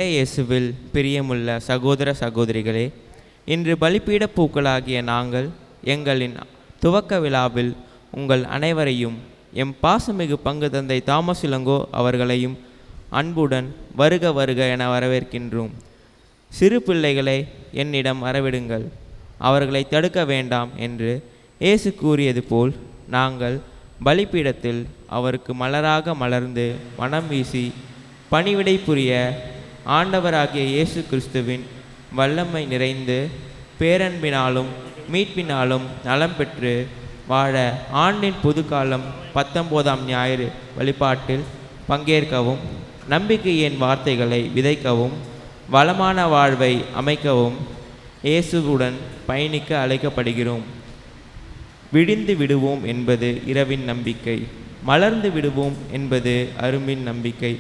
இறையேசுவில் பிரியமுள்ள சகோதர சகோதரிகளே, இன்று பலிபீட பூக்களாகிய நாங்கள் எங்களின் துவக்க விழாவில் உங்கள் அனைவரையும் எம் பாசமிகு பங்கு தந்தை தாமஸ் இளங்கோ அவர்களையும் அன்புடன் வருக வருக என வரவேற்கின்றோம். சிறு பிள்ளைகளை என்னிடம் வரவிடுங்கள், அவர்களை தடுக்க வேண்டாம் என்று இயேசு கூறியது போல் நாங்கள் பலிபீடத்தில் அவருக்கு மலராக மலர்ந்து மனம் வீசி பணிவிடை புரிய ஆண்டவராகிய இயேசு கிறிஸ்துவின் வல்லமை நிறைந்து பேரன்பினாலும் மீட்பினாலும் நலம் பெற்று வாழ ஆண்டின் புதுக்காலம் 19ஆம் ஞாயிறு வழிபாட்டில் பங்கேற்கவும், நம்பிக்கையின் வார்த்தைகளை விதைக்கவும், வளமான வாழ்வை அமைக்கவும் இயேசுவுடன் பயணிக்க அழைக்கப்படுகிறோம். விடிந்து விடுவோம் என்பது இரவின் நம்பிக்கை, மலர்ந்து விடுவோம் என்பது அரும்பின் நம்பிக்கை,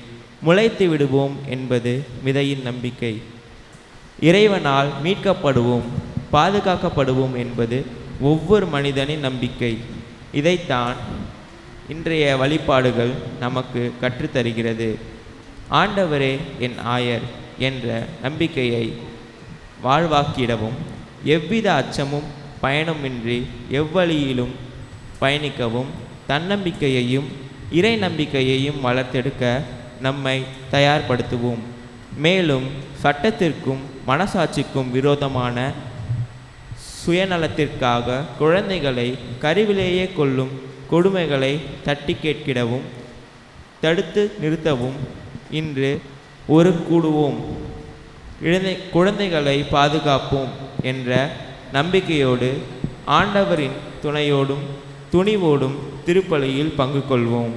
முளைத்து விடுவோம் என்பது விதையின் நம்பிக்கை. இறைவனால் மீட்கப்படுவோம், பாதுகாக்கப்படுவோம் என்பது ஒவ்வொரு மனிதனின் நம்பிக்கை. இதைத்தான் இன்றைய வழிபாடுகள் நமக்கு கற்றுத்தருகிறது. ஆண்டவரே என் ஆயர் என்ற நம்பிக்கையை வாழ்வாக்கிடவும், எவ்வித அச்சமும் பயணமின்றி எவ்வழியிலும் பயணிக்கவும், தன்னம்பிக்கையையும் இறை நம்பிக்கையையும் வளர்த்தெடுக்க நம்மை தயார்படுத்துவோம். மேலும் சட்டத்திற்கும் மனசாட்சிக்கும் விரோதமான சுயநலத்திற்காக குழந்தைகளை கருவிலேயே கொல்லும் கொடுமைகளை தட்டி கேட்கிடவும், தடுத்து நிறுத்தவும் இன்று ஒரு கூடுவோம். குழந்தைகளை பாதுகாப்போம் என்ற நம்பிக்கையோடு ஆண்டவரின் துணையோடும் துணிவோடும் திருப்பலியில் பங்கு கொள்வோம்.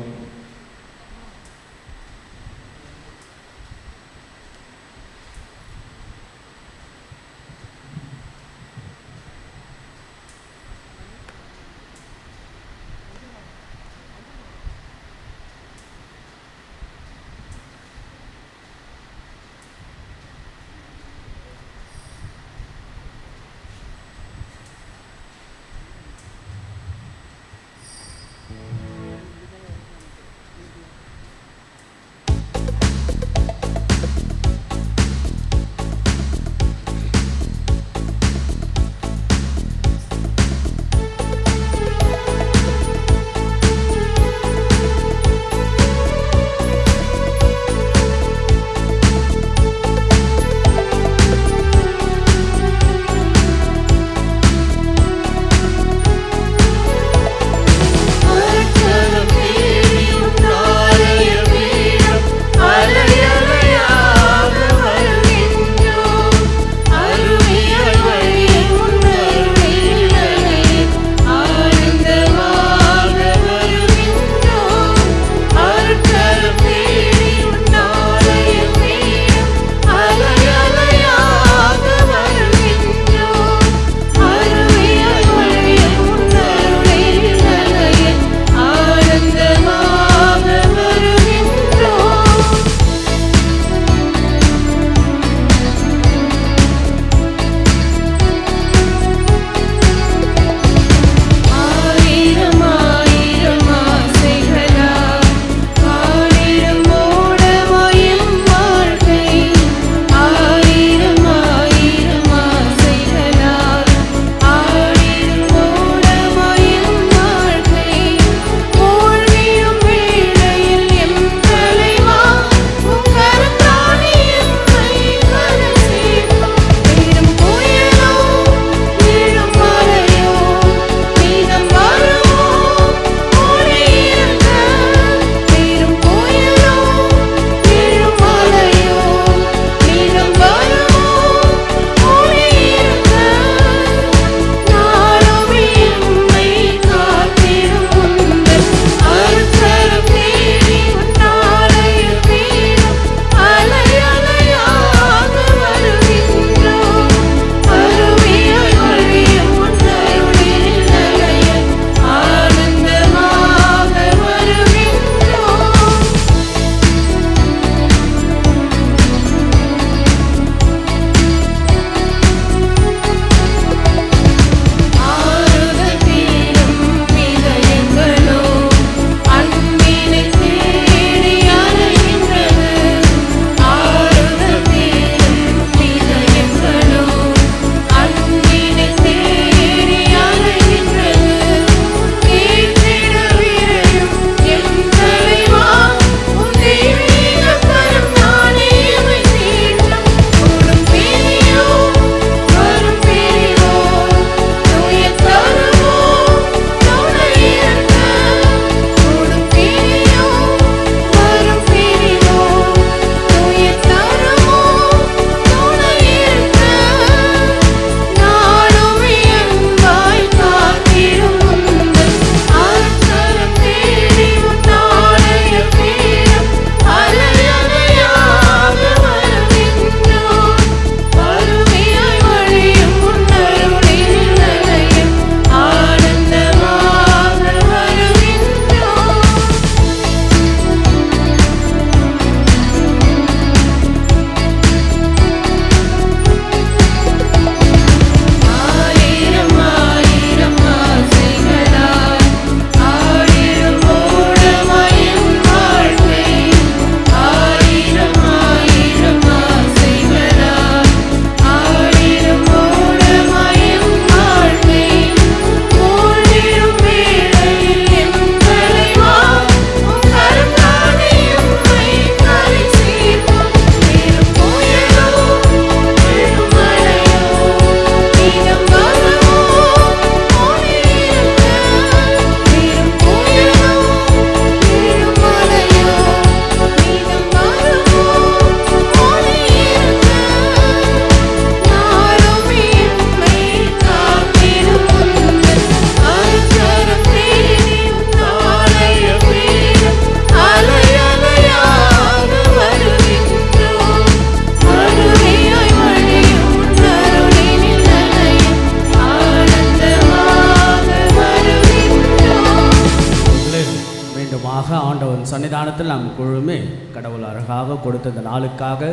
சன்னிதானத்தில் நாம் குழுமே கடவுள் அழகாக கொடுத்த இந்த நாளுக்காக,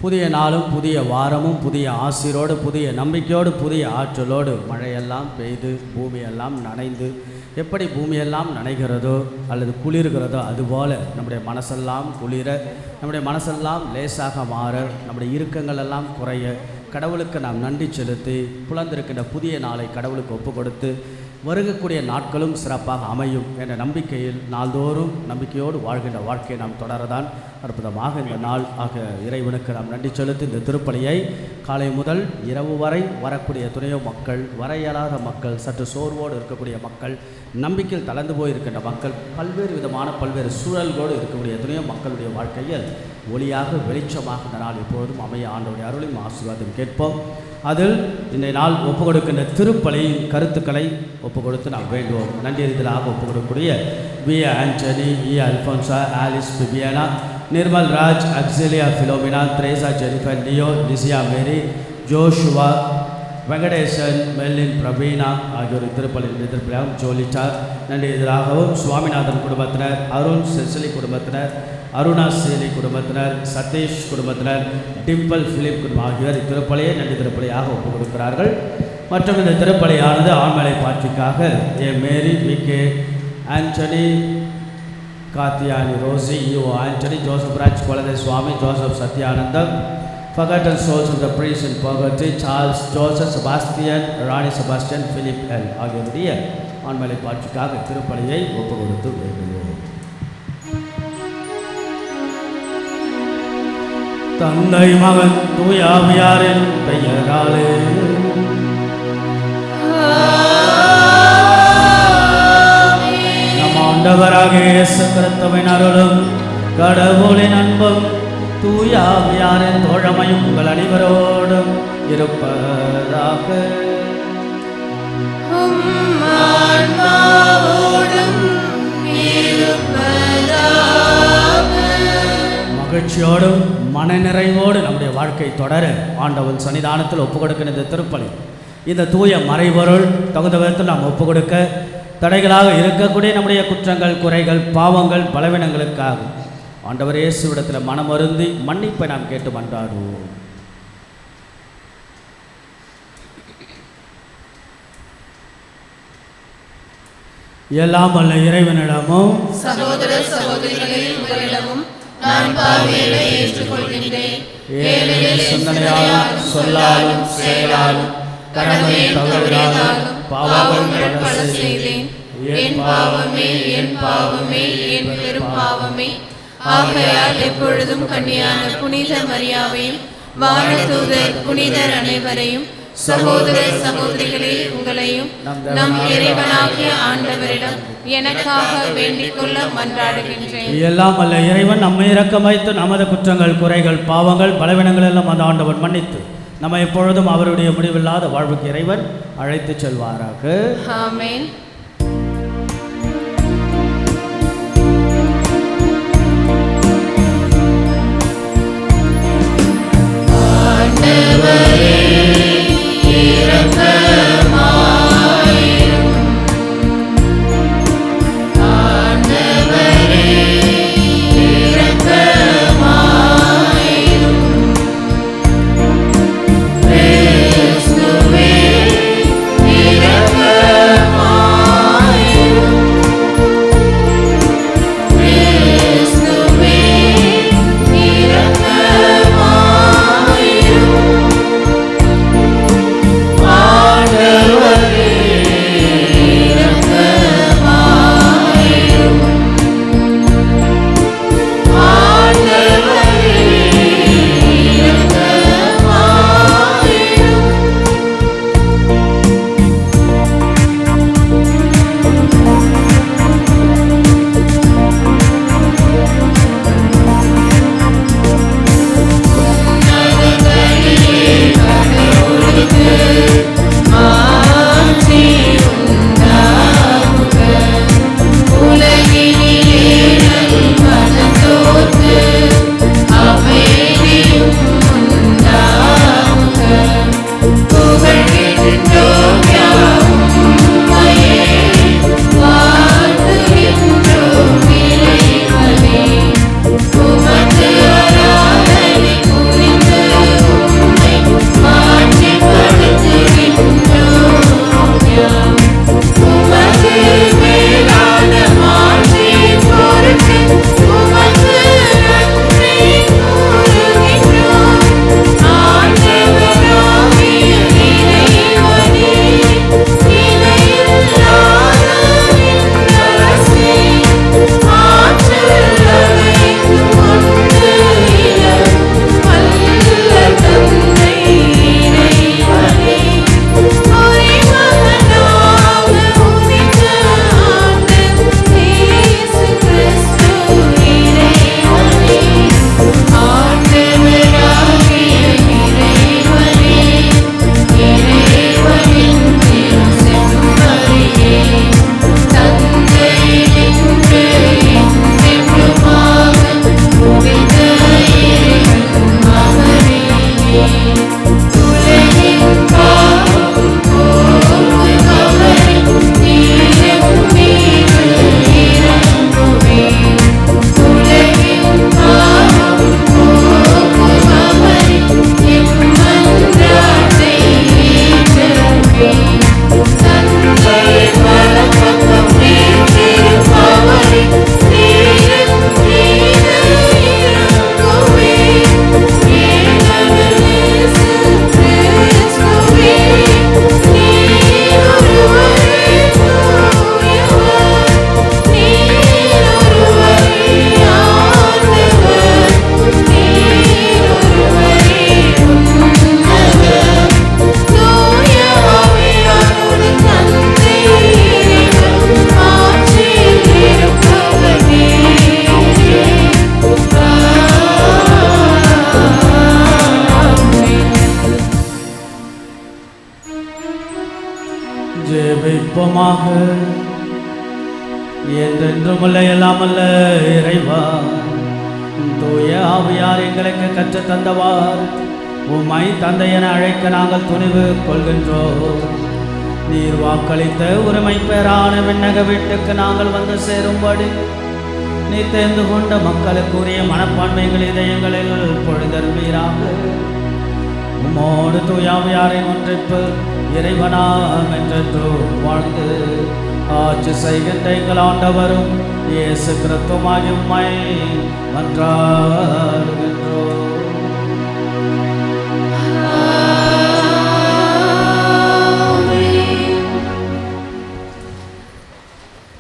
புதிய நாளும் புதிய வாரமும் புதிய ஆசிரோடு புதிய நம்பிக்கையோடு புதிய ஆற்றலோடு மழையெல்லாம் பெய்து பூமியெல்லாம் நனைந்து, எப்படி பூமியெல்லாம் நனைகிறதோ அல்லது குளிர்கிறதோ அதுபோல் நம்முடைய மனசெல்லாம் குளிர, நம்முடைய மனசெல்லாம் லேசாக மாற, நம்முடைய இறுக்கங்கள் எல்லாம் குறைய கடவுளுக்கு நாம் நன்றி செலுத்தி புலந்திருக்கின்ற புதிய நாளை கடவுளுக்கு ஒப்பு கொடுத்து வருகக்கூடிய நாட்களும் சிறப்பாக அமையும் என்ற நம்பிக்கையில் நாள்தோறும் நம்பிக்கையோடு வாழ்கின்ற வாழ்க்கையை நாம் தொடரதான் அற்புதமாக இந்த நாள் ஆக இறைவனுக்கு நாம் நன்றி செலுத்தி இந்த திருப்பலியை காலை முதல் இரவு வரை வரக்கூடிய துணையோ மக்கள், வர இயலாத மக்கள், சற்று சோர்வோடு இருக்கக்கூடிய மக்கள், நம்பிக்கையில் தளர்ந்து போயிருக்கின்ற மக்கள், பல்வேறு விதமான பல்வேறு சூழல்களோடு இருக்கக்கூடிய துணையோ மக்களுடைய வாழ்க்கையில் ஒளியாக வெளிச்சமாக இந்த நாள் எப்போதும் அமைய ஆண்டவருடைய அருளையும் ஆசீர்வாதம் கேட்போம். அதில் இன்றைய நாள் ஒப்பு கொடுக்கின்ற திருப்பலியின் கருத்துக்களை ஒப்பு கொடுத்து நாம் வேண்டுவோம். நன்றியறிதலாக ஒப்பு கொடுக்கக்கூடிய V A Antony, E Alphonsa, Alice Bibiana, Nirmal Raj, Auxilia Philomena, Theresa, Jennifer, Leo, Licia Mary, Joshua, Venkatesan, மெல்லின், பிரவீனா ஆகியோர் திருப்பலியாகவும் ஜோலிட்டா நன்றியறிதலாகவும் சுவாமிநாதன் குடும்பத்தினர், அருண் செசிலி குடும்பத்தினர், அருணா சேலி குடும்பத்தினர், சதீஷ் குடும்பத்தினர், டிம்பிள் பிலிப் குடும்பம் ஆகியோர் இத்திருப்பலியை நன்றி திருப்பலியாக ஒப்புக் கொடுக்கிறார்கள். மற்றும் இந்த திருப்பலியானது ஆண்மலை பாட்சிக்காக A Mary, V K Antony, Kathiyani Rosy, U Antony, Joseph Raj Kulandai Swamy, Joseph Sathyanandam, forgotten souls of the priests in purgatory, Charles Joseph, Sebastian, Rani Sebastian, Philip L ஆகியோருடைய ஆண்மலை பாட்சிக்காக திருப்பலியை ஒப்புக் கொடுத்து வேண்டுவோம். தந்தை மகன் தூய ஆவியாரின் பெயராலே நம் ஆண்டவராகிய இயேசு கிறிஸ்துவின் அருளும் கடவுளின் அன்பும் தூய ஆவியாரின் தோழமையும் உங்கள் அனைவரோடும் இருப்பதாக. மகிழ்ச்சியோடும் மனநிறைவோடு நம்முடைய வாழ்க்கை தொடர ஆண்டவன் சன்னிதானத்தில் ஒப்புக் கொடுக்கிற இந்த திருப்பலி, இந்த தூய மறைபொருள் தகுந்த விதத்தில் நாம் ஒப்புக் கொடுக்க தடைகளாக இருக்கக்கூடிய நம்முடைய குற்றங்கள், குறைகள், பாவங்கள், பலவீனங்களுக்காக ஆண்டவர் இயேசுவிடத்தில் மனமருந்தி மன்னிப்பை நாம் கேட்டு மன்றாடுவோம். எல்லாம் வல்ல இறைவனிடமும் சகோதர சகோதரிகளில் உங்களிடமும் நான் பாவிகளை ஏற்றுக்கொள்கின்றேன். ஏழைகள் சிந்தனையாலும் சொல்லாலும் செயலாலும் கடமையை தவறாலும் பாவங்கள் பல செய்தேன். என் பாவமே, என் பாவமே, என் பெரும் பாவமே. ஆகையால் எப்பொழுதும் கன்னியான புனித மரியாவையும் வானதூதர் புனிதர் அனைவரையும் சகோதர சகோதரிகளே உங்களையும் நம் இறைவனாகிய ஆண்டவரிடம் எனக்காக வேண்டிக் கொள்ள மன்றாடுகின்றேன். எல்லாம் அல்ல இறைவன் நம்மை இரக்கம் வைத்து நமது குற்றங்கள், குறைகள், பாவங்கள், பலவீனங்கள் எல்லாம் அந்த ஆண்டவன் மன்னித்து நம்ம எப்பொழுதும் அவருடைய முடிவில்லாத வாழ்வுக்கு இறைவன் அழைத்து செல்வாராக. ஆமென். Christ, ஜெபிப்போமாக. என்றென்றுமுள்ள எல்லாமல்ல இறைவா, தூய ஆவியார் எங்களுக்கு கற்றுத் தந்தவார் உம்மை தந்தை என அழைக்க நாங்கள் துணிவு கொள்கின்றோம். நீர் வாக்களித்த உரிமை பெறான விண்ணக வீட்டுக்கு நாங்கள் வந்து சேரும்படி நீ தேர்ந்து கொண்ட மக்களுக்குரிய மனப்பான்மைகள் இதயங்களில் பொழுதருவீராக. உம்மோடு தூயாவியாரின் ஒன்றிப்பு இறைவனாம் என்றென்று வாழ்ந்து ஆட்சி செய்கின்ற எங்கள் ஆண்டவரும் இயேசு கிறிஸ்துவாகிய உம்மை மன்றாடுகின்றோம்.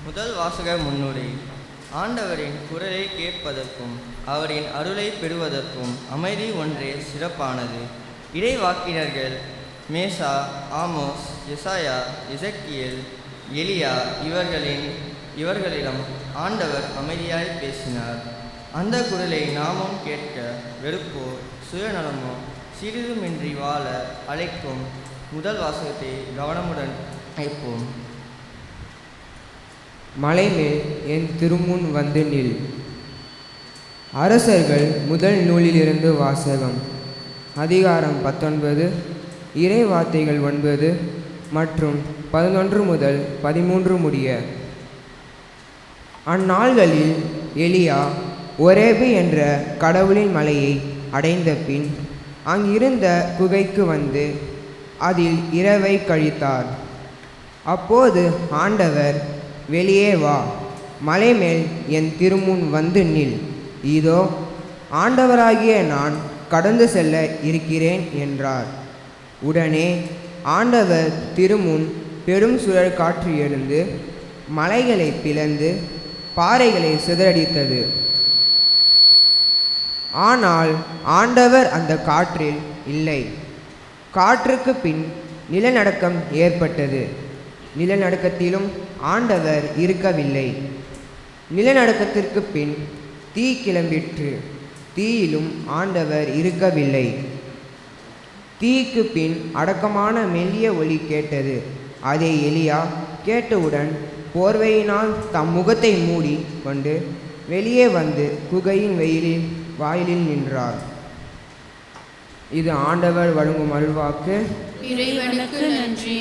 முதல் வாசக முன்னுரை. ஆண்டவரின் குரலை கேட்பதற்கும் அவரின் அருளை பெறுவதற்கும் அமைதி ஒன்றே சிறப்பானது. இறைவாக்கினர்கள் மேசா, ஆமோஸ், எசாயா, எசேக்கியேல், எலியா இவர்களிடம் ஆண்டவர் அமைதியாய் பேசினார். அந்த குரலை நாமும் கேட்க வெறுப்போ சுயநலமோ சிறிதுமின்றி வாழ அழைக்கும் முதல் வாசகத்தை கவனமுடன் கேட்போம். மலைமேல் என் திருமுன் வந்து நில். அரசர்கள் முதல் நூலிலிருந்து வாசகம். அதிகாரம் 19, இறை வார்த்தைகள் 9 மற்றும் 11 முதல் 13 முடிய. அந்நாள்களில் எலியா ஒரேபு என்ற கடவுளின் மலையை அடைந்த பின் அங்கிருந்த குகைக்கு வந்து அதில் இரவை கழித்தார். அப்போது ஆண்டவர், வெளியே வா, மலைமேல் என் திருமுன் வந்து நில், இதோ ஆண்டவராகிய நான் கடந்து செல்ல இருக்கிறேன் என்றார். உடனே ஆண்டவர் திருமுன் பெரும் சுழல் காற்று எழுந்து மலைகளை பிளந்து பாறைகளை சிதறடித்தது. ஆனால் ஆண்டவர் அந்த காற்றில் இல்லை. காற்றுக்கு பின் நிலநடுக்கம் ஏற்பட்டது. நிலநடுக்கத்திலும் ஆண்டவர் இருக்கவில்லை. நிலநடுக்கத்திற்கு பின் தீ கிளம்பிற்று. தீயிலும் ஆண்டவர் இருக்கவில்லை. தீக்கு பின் அடக்கமான மெல்லிய ஒலி கேட்டது. அதை எலியா கேட்டவுடன் போர்வையினால் தம் முகத்தை மூடி கொண்டு வெளியே வந்து குகையின் வாயிலில் நின்றார். இது ஆண்டவர் வழங்கும் அருள்வாக்கு. இறைவனுக்கு நன்றி.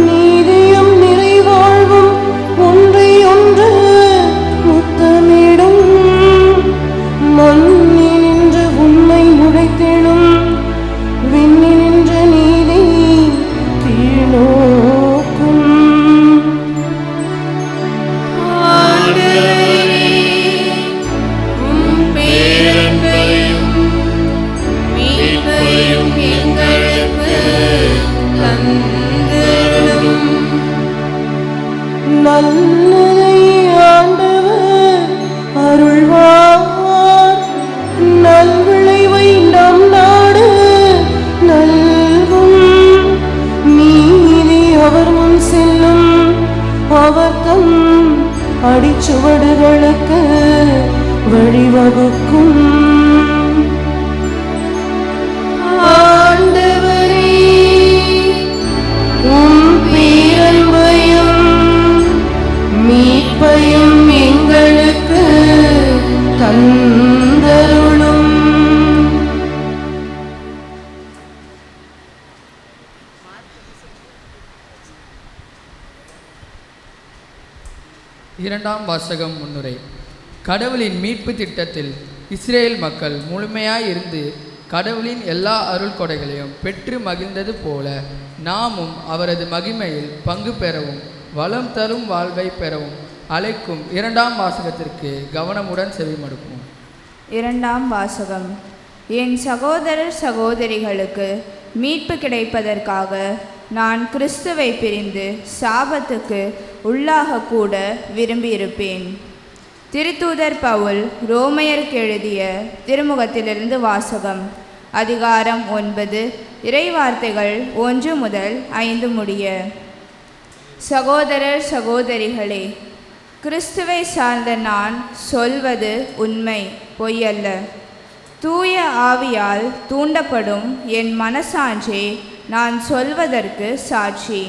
நீதியும் நிறைவாழ்வும் ஒன்றை ஒன்று நல்லதை ஆண்டவர் அருள்வார். நல்விளைவை நம் நாடு நல்கும். நீதி அவர் முன் செல்லும். அவர் தம் அடிச்சுவடுகளுக்கு வழிவகுக்கும். ஆண்டவரே, உம் பேரன்பையும் மீட்பையும் எங்களுக்கு தந்தருளும். இரண்டாம் வாசகம் முன்னுரை. கடவுளின் மீட்பு திட்டத்தில் இஸ்ரேல் மக்கள் முழுமையாய் இருந்து கடவுளின் எல்லா அருள் கொடைகளையும் பெற்று மகிழ்ந்தது போல நாமும் அவரது மகிமையில் பங்கு பெறவும் வளம் தரும் வாழ்வை பெறவும் அழைக்கும் இரண்டாம் வாசகத்திற்கு கவனமுடன் செவிமடுப்போம். இரண்டாம் வாசகம். என் சகோதரர் சகோதரிகளுக்கு மீட்பு கிடைப்பதற்காக நான் கிறிஸ்துவை பிரிந்து சாபத்துக்கு உள்ளாகக்கூட விரும்பியிருப்பேன். திருத்தூதர் பவுல் ரோமையருக்கு எழுதிய திருமுகத்திலிருந்து வாசகம். அதிகாரம் 9, இறைவார்த்தைகள் 1 முதல் 5 முடிய. சகோதரர் சகோதரிகளே, கிறிஸ்துவை சார்ந்த நான் சொல்வது உண்மை, பொய்யல்ல. தூய ஆவியால் தூண்டப்படும் என் மனசான்றே நான் சொல்வதற்கு சாட்சி.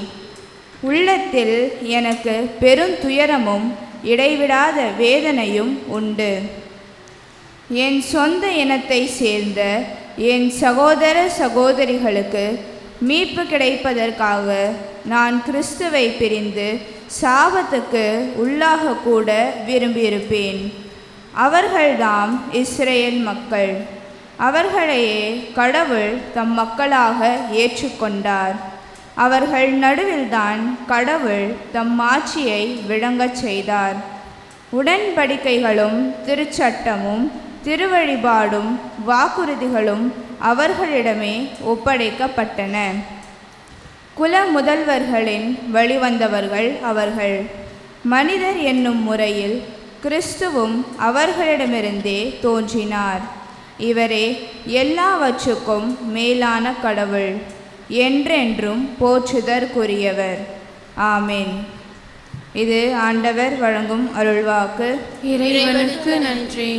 உள்ளத்தில் எனக்கு பெருந்துயரமும் இடைவிடாத வேதனையும் உண்டு. என் சொந்த இனத்தை சேர்ந்த என் சகோதர சகோதரிகளுக்கு மீட்பு கிடைப்பதற்காக நான் கிறிஸ்துவை பிரிந்து சாபத்துக்கு உள்ளாகக்கூட விரும்பியிருப்பேன். அவர்கள்தாம் இஸ்ரேல் மக்கள். அவர்களையே கடவுள் தம் மக்களாக ஏற்றுக்கொண்டார். அவர்கள் நடுவில்தான் கடவுள் தம் ஆட்சியை விளங்கச் செய்தார். உடன்படிக்கைகளும் திருச்சட்டமும் திருவழிபாடும் வாக்குறுதிகளும் அவர்களிடமே ஒப்படைக்கப்பட்டன. குல முதல்வர்களின் வழிவந்தவர்கள் அவர்கள். மனிதர் என்னும் முறையில் கிறிஸ்துவும் அவர்களிடமிருந்தே தோன்றினார். இவரே எல்லாவற்றுக்கும் மேலான கடவுள், என்றென்றும் போற்றுதற்குரியவர். ஆமென். இது ஆண்டவர் வழங்கும் அருள்வாக்கு. இறைவனுக்கு நன்றி.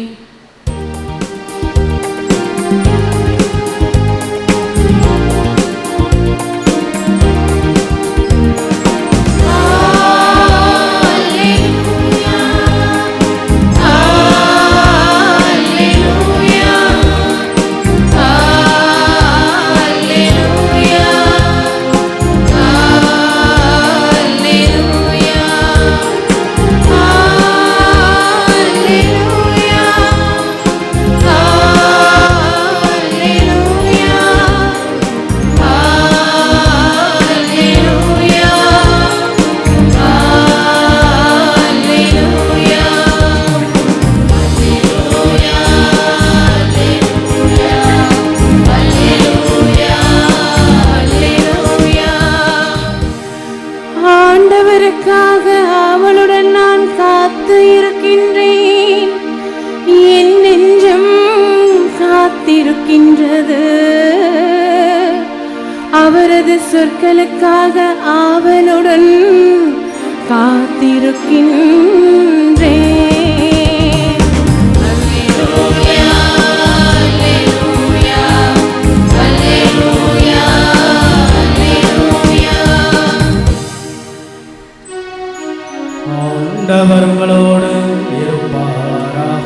ஆண்டவருக்காக அவளுடன் நான் காத்து இருக்கின்றேன். என் நெஞ்சம் காத்திருக்கின்றது. அவரது சொற்களுக்காக ஆவலுடன் காத்திருக்கின்றேன். ஆண்டவர் உங்களோடு இருப்பாராக.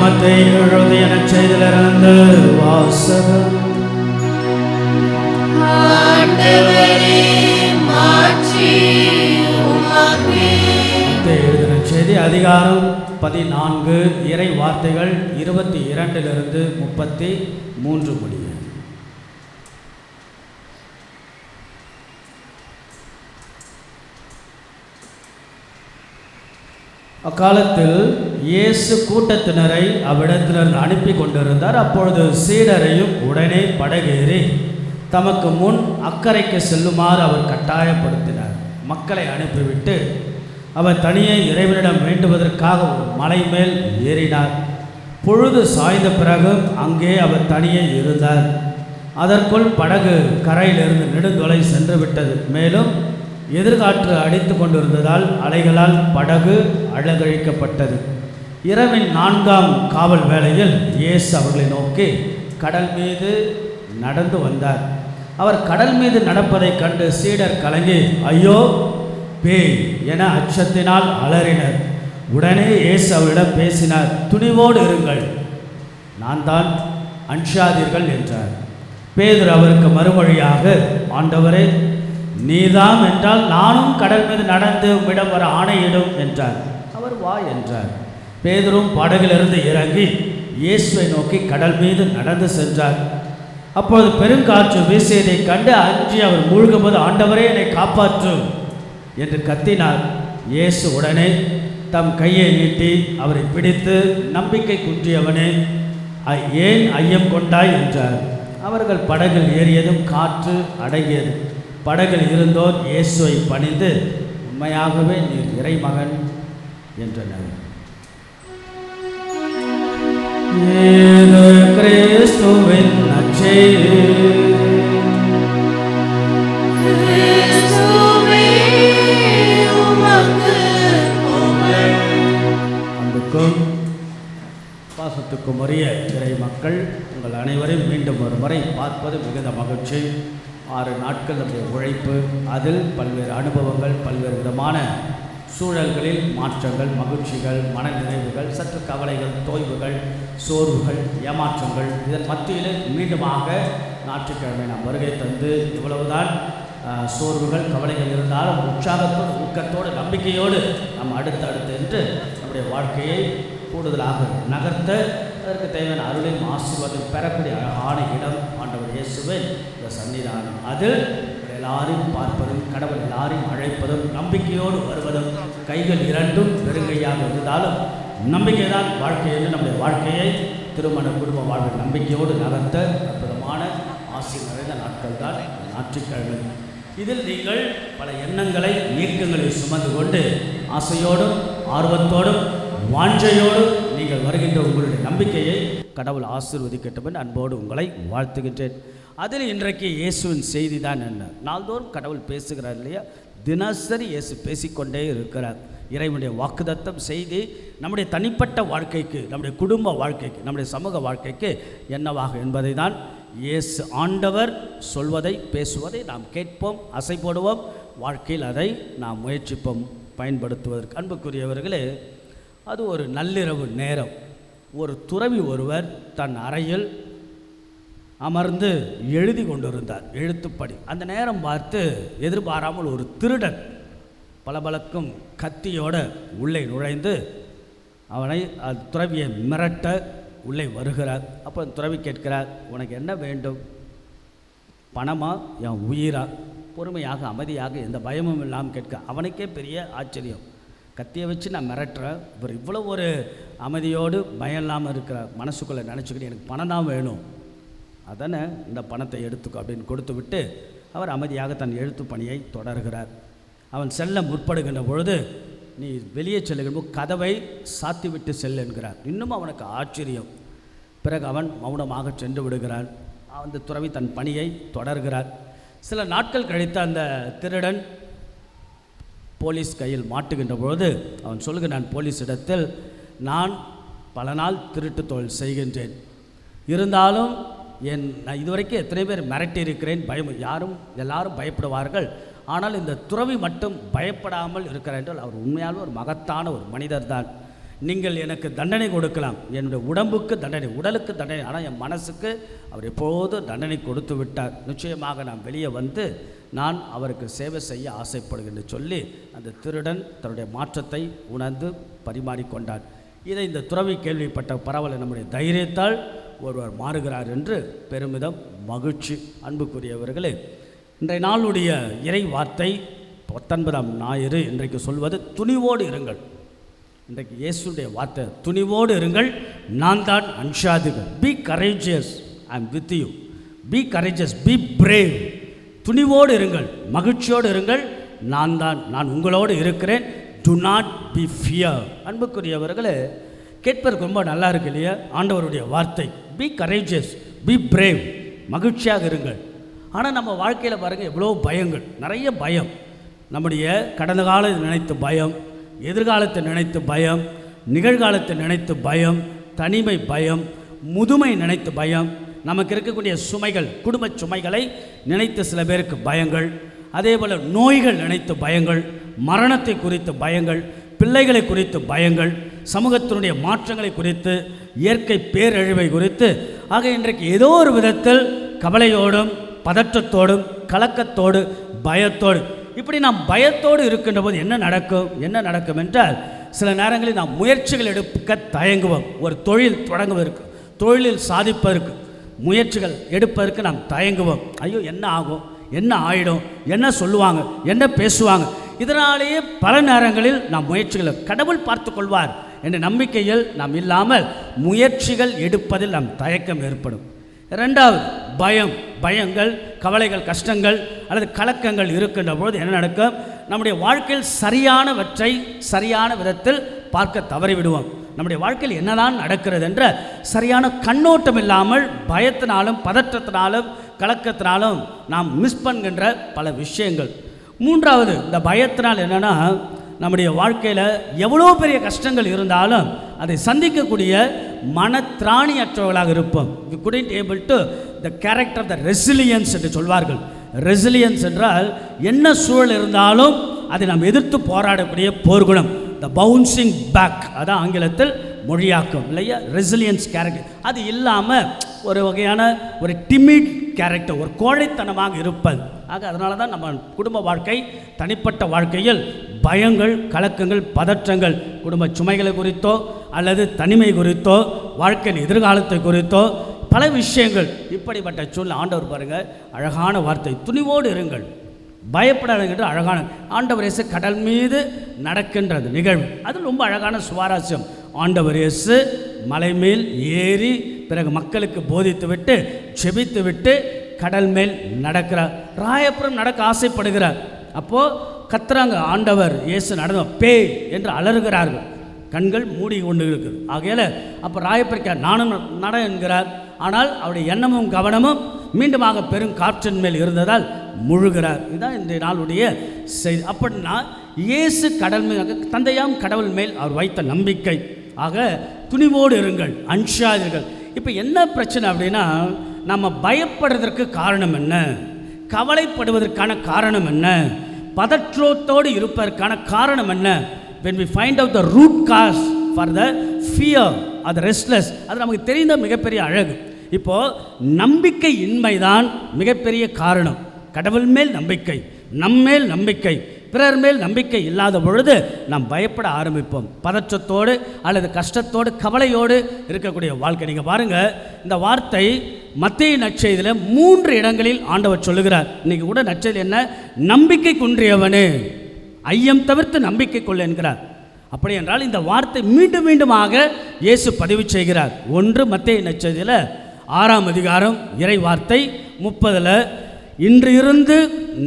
மத்தேயு எழுதிய நற்செய்தியிலிருந்து வாசகம். செய்தி அதிகாரம் 14 இறை வார்த்தைகள் 22 33 முடிய. அக்காலத்தில் இயேசு கூட்டத்தினரை அவ்விடத்திலிருந்து அனுப்பி கொண்டிருந்தார். அப்பொழுது சீடரையும் உடனே படகேறி தமக்கு முன் அக்கறைக்கு செல்லுமாறு அவர் கட்டாயப்படுத்தினார். மக்களை அனுப்பிவிட்டு அவர் தனியே இறைவனிடம் வேண்டுவதற்காக ஒரு மலை மேல் ஏறினார். பொழுது சாய்ந்த பிறகு அங்கே அவர் தனியே இருந்தார். அதற்குள் படகு கரையிலிருந்து நெடுந்தொலை சென்று விட்டது. மேலும் எதிர்காற்று அடித்து கொண்டிருந்ததால் அலைகளால் படகு அழகழிக்கப்பட்டது. இரவின் 4ஆம் காவல் வேளையில் இயேசு அவர்களை நோக்கி கடல் மீது நடந்து வந்தார். அவர் கடல் மீது நடப்பதைக் கண்டு சீடர் கலங்கி ஐயோ பேய் என அச்சத்தினால் அலறினர். உடனே இயேசு அவரிடம் பேசினார். துணிவோடு இருங்கள், நான் தான், அஞ்சாதீர்கள் என்றார். பேதுரு அவருக்கு மறுமொழியாக, ஆண்டவரே, நீதாம் என்றால் நானும் கடல் மீது நடந்து உம்மிடம் வர ஆணையிடும் என்றார். அவர் வா என்றார். பேதுரும் படகிலிருந்து இறங்கி இயேசுவை நோக்கி கடல் மீது நடந்து சென்றார். அப்பொழுது பெருங்காற்று வீசியதைக் கண்டு அஞ்சி அவர் மூழ்கும்போது, ஆண்டவரே, என்னை காப்பாற்றும் என்று கத்தினார். இயேசு உடனே தம் கையை நீட்டி அவரை பிடித்து, நம்பிக்கை குன்றியவனே, ஏன் ஐயம் கொண்டாய் என்றார். அவர்கள் படகில் ஏறியதும் காற்று அடங்கியது. படகில் இருந்தோர் இயேசுவை பணிந்து, உண்மையாகவே நீர் இறைமகன் என்றனர். கிறிஸ்துவின் நற்செய்தி. அன்புக்கும் பாசத்துக்கும் உரிய இறை மக்கள், உங்கள் அனைவரையும் மீண்டும் ஒரு முறை பார்ப்பது மிகுந்த மகிழ்ச்சி. 6 நாட்கள் நம்முடைய உழைப்பு, அதில் பல்வேறு அனுபவங்கள், பல்வேறு விதமான சூழல்களில் மாற்றங்கள், மகிழ்ச்சிகள், மனநிறைவுகள், சற்று கவலைகள், தோய்வுகள், சோர்வுகள், ஏமாற்றங்கள், இதன் மத்தியில் மீண்டுமாக ஞாயிற்றுக்கிழமை நாம் வருகை தந்து இவ்வளவுதான் சோர்வுகள், கவலைகள் இருந்தாலும் உற்சாகத்தோடு, ஊக்கத்தோடு, நம்பிக்கையோடு நாம் அடுத்து என்று நம்முடைய வாழ்க்கையை கூடுதலாக நகர்த்த, அதற்கு தேவையான அருளையும் ஆசீர்வாதம் பெறக்கூடிய அழகான இடம் ஆண்டவர் இயேசுவின் இந்த சன்னிதானம். அது எல்லாரையும் பார்ப்பதும், கடவுள் எல்லாரையும் அழைப்பதும், நம்பிக்கையோடு வருவதும், கைகள் இரண்டும் பெருங்கையாக இருந்தாலும் நம்பிக்கை தான் வாழ்க்கை என்று நம்முடைய வாழ்க்கையை திருமண குடும்ப வாழ்வில் நம்பிக்கையோடு நகர்த்த அற்புதமான ஆசீர் நிறைந்த நாட்கள் தான் ஞாயிற்றுக்கிழமை. இதில் நீங்கள் பல எண்ணங்களை, இயக்கங்களை சுமந்து கொண்டு ஆசையோடும், ஆர்வத்தோடும், வாஞ்சையோடு நீங்கள் வருகின்ற உங்களுடைய நம்பிக்கையை கடவுள் ஆசீர்வதிக்கட்டும் என்று அன்போடு உங்களை வாழ்த்துகின்றேன். அதில் இன்றைக்கு இயேசுவின் செய்தி தான் என்ன? நாள்தோறும் கடவுள் பேசுகிறார் இல்லையா? தினசரி இயேசு பேசிக்கொண்டே இருக்கிறார். இறைவனுடைய வாக்குத்தத்தம் செய்தி நம்முடைய தனிப்பட்ட வாழ்க்கைக்கு, நம்முடைய குடும்ப வாழ்க்கைக்கு, நம்முடைய சமூக வாழ்க்கைக்கு என்னவாக என்பதை தான் இயேசு ஆண்டவர் சொல்வதை, பேசுவதை நாம் கேட்போம், அசை போடுவோம், வாழ்க்கையில் அதை நாம் முயற்சிப்போம் பயன்படுத்துவதற்கு. அன்புக்குரியவர்களே, அது ஒரு நள்ளிரவு நேரம். ஒரு துறவி ஒருவர் தன் அறையில் அமர்ந்து எழுதி கொண்டிருந்தார், எழுத்துப்படி. அந்த நேரம் பார்த்து எதிர்பாராமல் ஒரு திருடன் பளபளக்கும் கத்தியோட உள்ளே நுழைந்து அவனை துறவியை மிரட்ட உள்ளே வருகிறார். அப்போ துறவி கேட்கிறார், உனக்கு என்ன வேண்டும்? பணமா, என் உயிரா? பொறுமையாக, அமைதியாக, எந்த பயமும் இல்லாமல் கேட்க. அவனுக்கே பெரிய ஆச்சரியம். கத்தியை வச்சு நான் மிரட்டுறேன், இவர் இவ்வளோ ஒரு அமைதியோடு பயம் இல்லாமல் இருக்கிற மனசுக்குள்ளே நினச்சிக்கிட்டு எனக்கு பணம் தான் வேணும், அதானே, இந்த பணத்தை எடுத்துக்கோ அப்படின்னு கொடுத்து விட்டு அவர் அமைதியாக தன் எழுத்து பணியை தொடர்கிறார். அவன் செல்ல முற்படுகின்ற பொழுது, நீ வெளியே செல்லுகின்ற கதவை சாத்தி விட்டு செல் என்கிறார். இன்னும் அவனுக்கு ஆச்சரியம். பிறகு அவன் மௌனமாக சென்று விடுகிறான். அந்த துறவி தன் பணியை தொடர்கிறார். சில நாட்கள் கழித்து அந்த திருடன் போலீஸ் கையில் மாட்டுகின்ற பொழுது அவன் சொல்கிறான் போலீஸிடத்தில், நான் பல நாள் திருட்டு தொழில் செய்கின்றேன், இருந்தாலும் நான் இதுவரைக்கும் எத்தனை பேர் மிரட்டியிருக்கிறேன், எல்லாரும் பயப்படுவார்கள், ஆனால் இந்த துறவி மட்டும் பயப்படாமல் இருக்கிறார் என்றால் அவர் உண்மையாலும் ஒரு மகத்தான ஒரு மனிதர் தான். நீங்கள் எனக்கு தண்டனை கொடுக்கலாம், என்னுடைய உடம்புக்கு தண்டனை, உடலுக்கு தண்டனை, ஆனால் என் மனசுக்கு அவர் எப்போதும் தண்டனை கொடுத்து விட்டார். நிச்சயமாக நான் வெளியே வந்து நான் அவருக்கு சேவை செய்ய ஆசைப்படுகிறேன் சொல்லி அந்த திருடன் தன்னுடைய மாற்றத்தை உணர்ந்து பரிமாறிக்கொண்டார். இதை இந்த துறவி கேள்விப்பட்ட பரவல நம்முடைய தைரியத்தால் ஒருவர் மாறுகிறார் என்று பெருமிதம், மகிழ்ச்சி. அன்புக்குரியவர்களே, இன்றைய நாளுடைய இறை வார்த்தை 19ஆம் ஞாயிறு இன்றைக்கு சொல்வது துணிவோடு இருங்கள். இன்றைக்கு இயேசுடைய வார்த்தை, துணிவோடு இருங்கள், நான் தான், அஞ்சாதீர்கள். Be courageous, I am with you. Be courageous, be brave. துணிவோடு இருங்கள், மகிழ்ச்சியோடு இருங்கள், நான் தான், நான் உங்களோடு இருக்கிறேன். Do not be fear. அன்புக்குரியவர்களே, கேட்பதற்கு ரொம்ப நல்லா இருக்கு இல்லையா ஆண்டவருடைய வார்த்தை? பி கரேஜியஸ், பி பிரேவ், மகிழ்ச்சியாக இருங்கள். ஆனால் நம்ம வாழ்க்கையில் பாருங்கள் எவ்வளோ பயங்கள், நிறைய பயம். நம்முடைய கடந்த காலத்தை நினைத்து பயம், எதிர்காலத்தை நினைத்து பயம், நிகழ்காலத்தை நினைத்து பயம், தனிமை பயம், முதுமை நினைத்து பயம், நமக்கு இருக்கக்கூடிய சுமைகள், குடும்ப சுமைகளை நினைத்து சில பேருக்கு பயங்கள், அதே போல் நோய்கள் நினைத்து பயங்கள், மரணத்தை குறித்து பயங்கள், பிள்ளைகளை குறித்து பயங்கள், சமூகத்தினுடைய மாற்றங்களை குறித்து, இயற்கை பேரழிவை குறித்து. ஆக இன்றைக்கு ஏதோ ஒரு விதத்தில் கவலையோடும் பதற்றத்தோடும் கலக்கத்தோடு பயத்தோடு, இப்படி நாம் பயத்தோடு இருக்கின்ற போது என்ன நடக்கும் என்றால், சில நேரங்களில் நாம் முயற்சிகள் எடுக்க தயங்குவோம். ஒரு தொழில் தொடங்குவதற்கு, தொழிலில் சாதிப்பதற்கு முயற்சிகள் எடுப்பதற்கு நாம் தயங்குவோம். ஐயோ என்ன ஆகும், என்ன ஆயிடும், என்ன சொல்லுவாங்க, என்ன பேசுவாங்க. இதனாலேயே பல நேரங்களில் நாம் முயற்சிகளை கடவுள் பார்த்து கொள்வார் என்ற நம்பிக்கையில் நாம் இல்லாமல் முயற்சிகள் எடுப்பதில் நாம் தயக்கம் ஏற்படும். ரெண்டாவது பயங்கள், கவலைகள், கஷ்டங்கள் அல்லது கலக்கங்கள் இருக்கின்ற போது என்ன நடக்கும்? நம்முடைய வாழ்க்கையில் சரியானவற்றை சரியான விதத்தில் பார்க்க தவறிவிடுவோம். நம்முடைய வாழ்க்கையில் என்னதான் நடக்கிறது என்ற சரியான கண்ணோட்டம் இல்லாமல் பயத்தினாலும் பதற்றத்தினாலும் கலக்கத்தினாலும் நாம் மிஸ் பண்ணுகின்ற பல விஷயங்கள். மூன்றாவது, இந்த பயத்தினால் என்னென்னா, நம்முடைய வாழ்க்கையில் எவ்வளோ பெரிய கஷ்டங்கள் இருந்தாலும் அதை சந்திக்கக்கூடிய மனத்திராணியற்றவர்களாக இருப்போம். we couldn't able to the character, the resilience என்று சொல்வார்கள். ரெசிலியன்ஸ் என்றால் என்ன சூழல் இருந்தாலும் அதை நாம் எதிர்த்து போராடக்கூடிய போர்க்குணம், த பவுன்சிங் பேக், அதான் ஆங்கிலத்தில் மொழியாக்கம் இல்லையா, ரெசிலியன்ஸ் கேரக்டர். அது இல்லாமல் ஒரு வகையான ஒரு டிமிட் கேரக்டர், ஒரு கோழைத்தனமாக இருப்பது. ஆக அதனால தான் நம்ம குடும்ப வாழ்க்கை, தனிப்பட்ட வாழ்க்கையில் பயங்கள், கலக்கங்கள், பதற்றங்கள், குடும்ப சுமைகளை குறித்தோ அல்லது தனிமை குறித்தோ வாழ்க்கையின் எதிர்காலத்தை குறித்தோ பல விஷயங்கள், இப்படிப்பட்ட சூழ்நிலை ஆண்டவர் பாருங்கள் அழகான வார்த்தை, துணிவோடு இருங்கள், பயப்படாதுங்கிற அழகான ஆண்டவர் இயேசு கடல் மீது நடக்கின்றது நிகழ்வு. அது ரொம்ப அழகான சுவாரஸ்யம். ஆண்டவர் இயேசு மலை மேல் ஏறி பிறகு மக்களுக்கு போதித்து விட்டு செபித்து விட்டு கடல் மேல் நடக்கிறார். ராயபுரம் நடக்க ஆசைப்படுகிறார். அப்போது கத்துறாங்க, ஆண்டவர் இயேசு நடந்த பேய் என்று அலறுகிறார்கள், கண்கள் மூடி கொண்டு இருக்குது. ஆகையால் அப்போ ராயப்பரிக்க நானும் நட என்கிறார். ஆனால் அவருடைய எண்ணமும் கவனமும் மீண்டுமாக பெரும் காற்றின் மேல் இருந்ததால் முழுகிறார். இதுதான் இந்த நாளுடைய செய்தி. அப்படின்னா இயேசு கடல் மேல், தந்தையாம் கடவுள் மேல் அவர் வைத்த நம்பிக்கை. ஆக துணிவோடு இருங்கள், அஞ்சாதீர்கள். இப்போ என்ன பிரச்சனை அப்படின்னா, நம்ம பயப்படுறதற்கு காரணம் என்ன, கவலைப்படுவதற்கான காரணம் என்ன, பதற்றத்தோடு இருப்பதற்கான காரணம் என்ன? when we find out the root cause for the fear or the restless, அது நமக்கு தெரிந்த மிகப்பெரிய அழகு. இப்போது நம்பிக்கை இன்மைதான் மிகப்பெரிய காரணம். கடவுள் மேல் நம்பிக்கை, நம்மேல் நம்பிக்கை, பிறர் மேல் நம்பிக்கை இல்லாத பொழுது நாம் பயப்பட ஆரம்பிப்போம். பதற்றத்தோடு அல்லது கஷ்டத்தோடு கவலையோடு இருக்கக்கூடிய வாழ்க்கை. நீங்கள் பாருங்கள், இந்த வார்த்தை மத்தேயு நற்செய்தியில் 3 இடங்களில் ஆண்டவர் சொல்லுகிறார். இன்றைக்கி கூட நற்செய்தி என்ன? நம்பிக்கை குன்றியவனே ஐயம் தவிர்த்து நம்பிக்கை கொள் என்கிறார். அப்படி என்றால் இந்த வார்த்தை மீண்டும் மீண்டுமாக இயேசு பதிவு செய்கிறார். 1 மத்தேயு நற்செய்தியில் 6ஆம் அதிகாரம் இறை வார்த்தை 30, இன்று இருந்து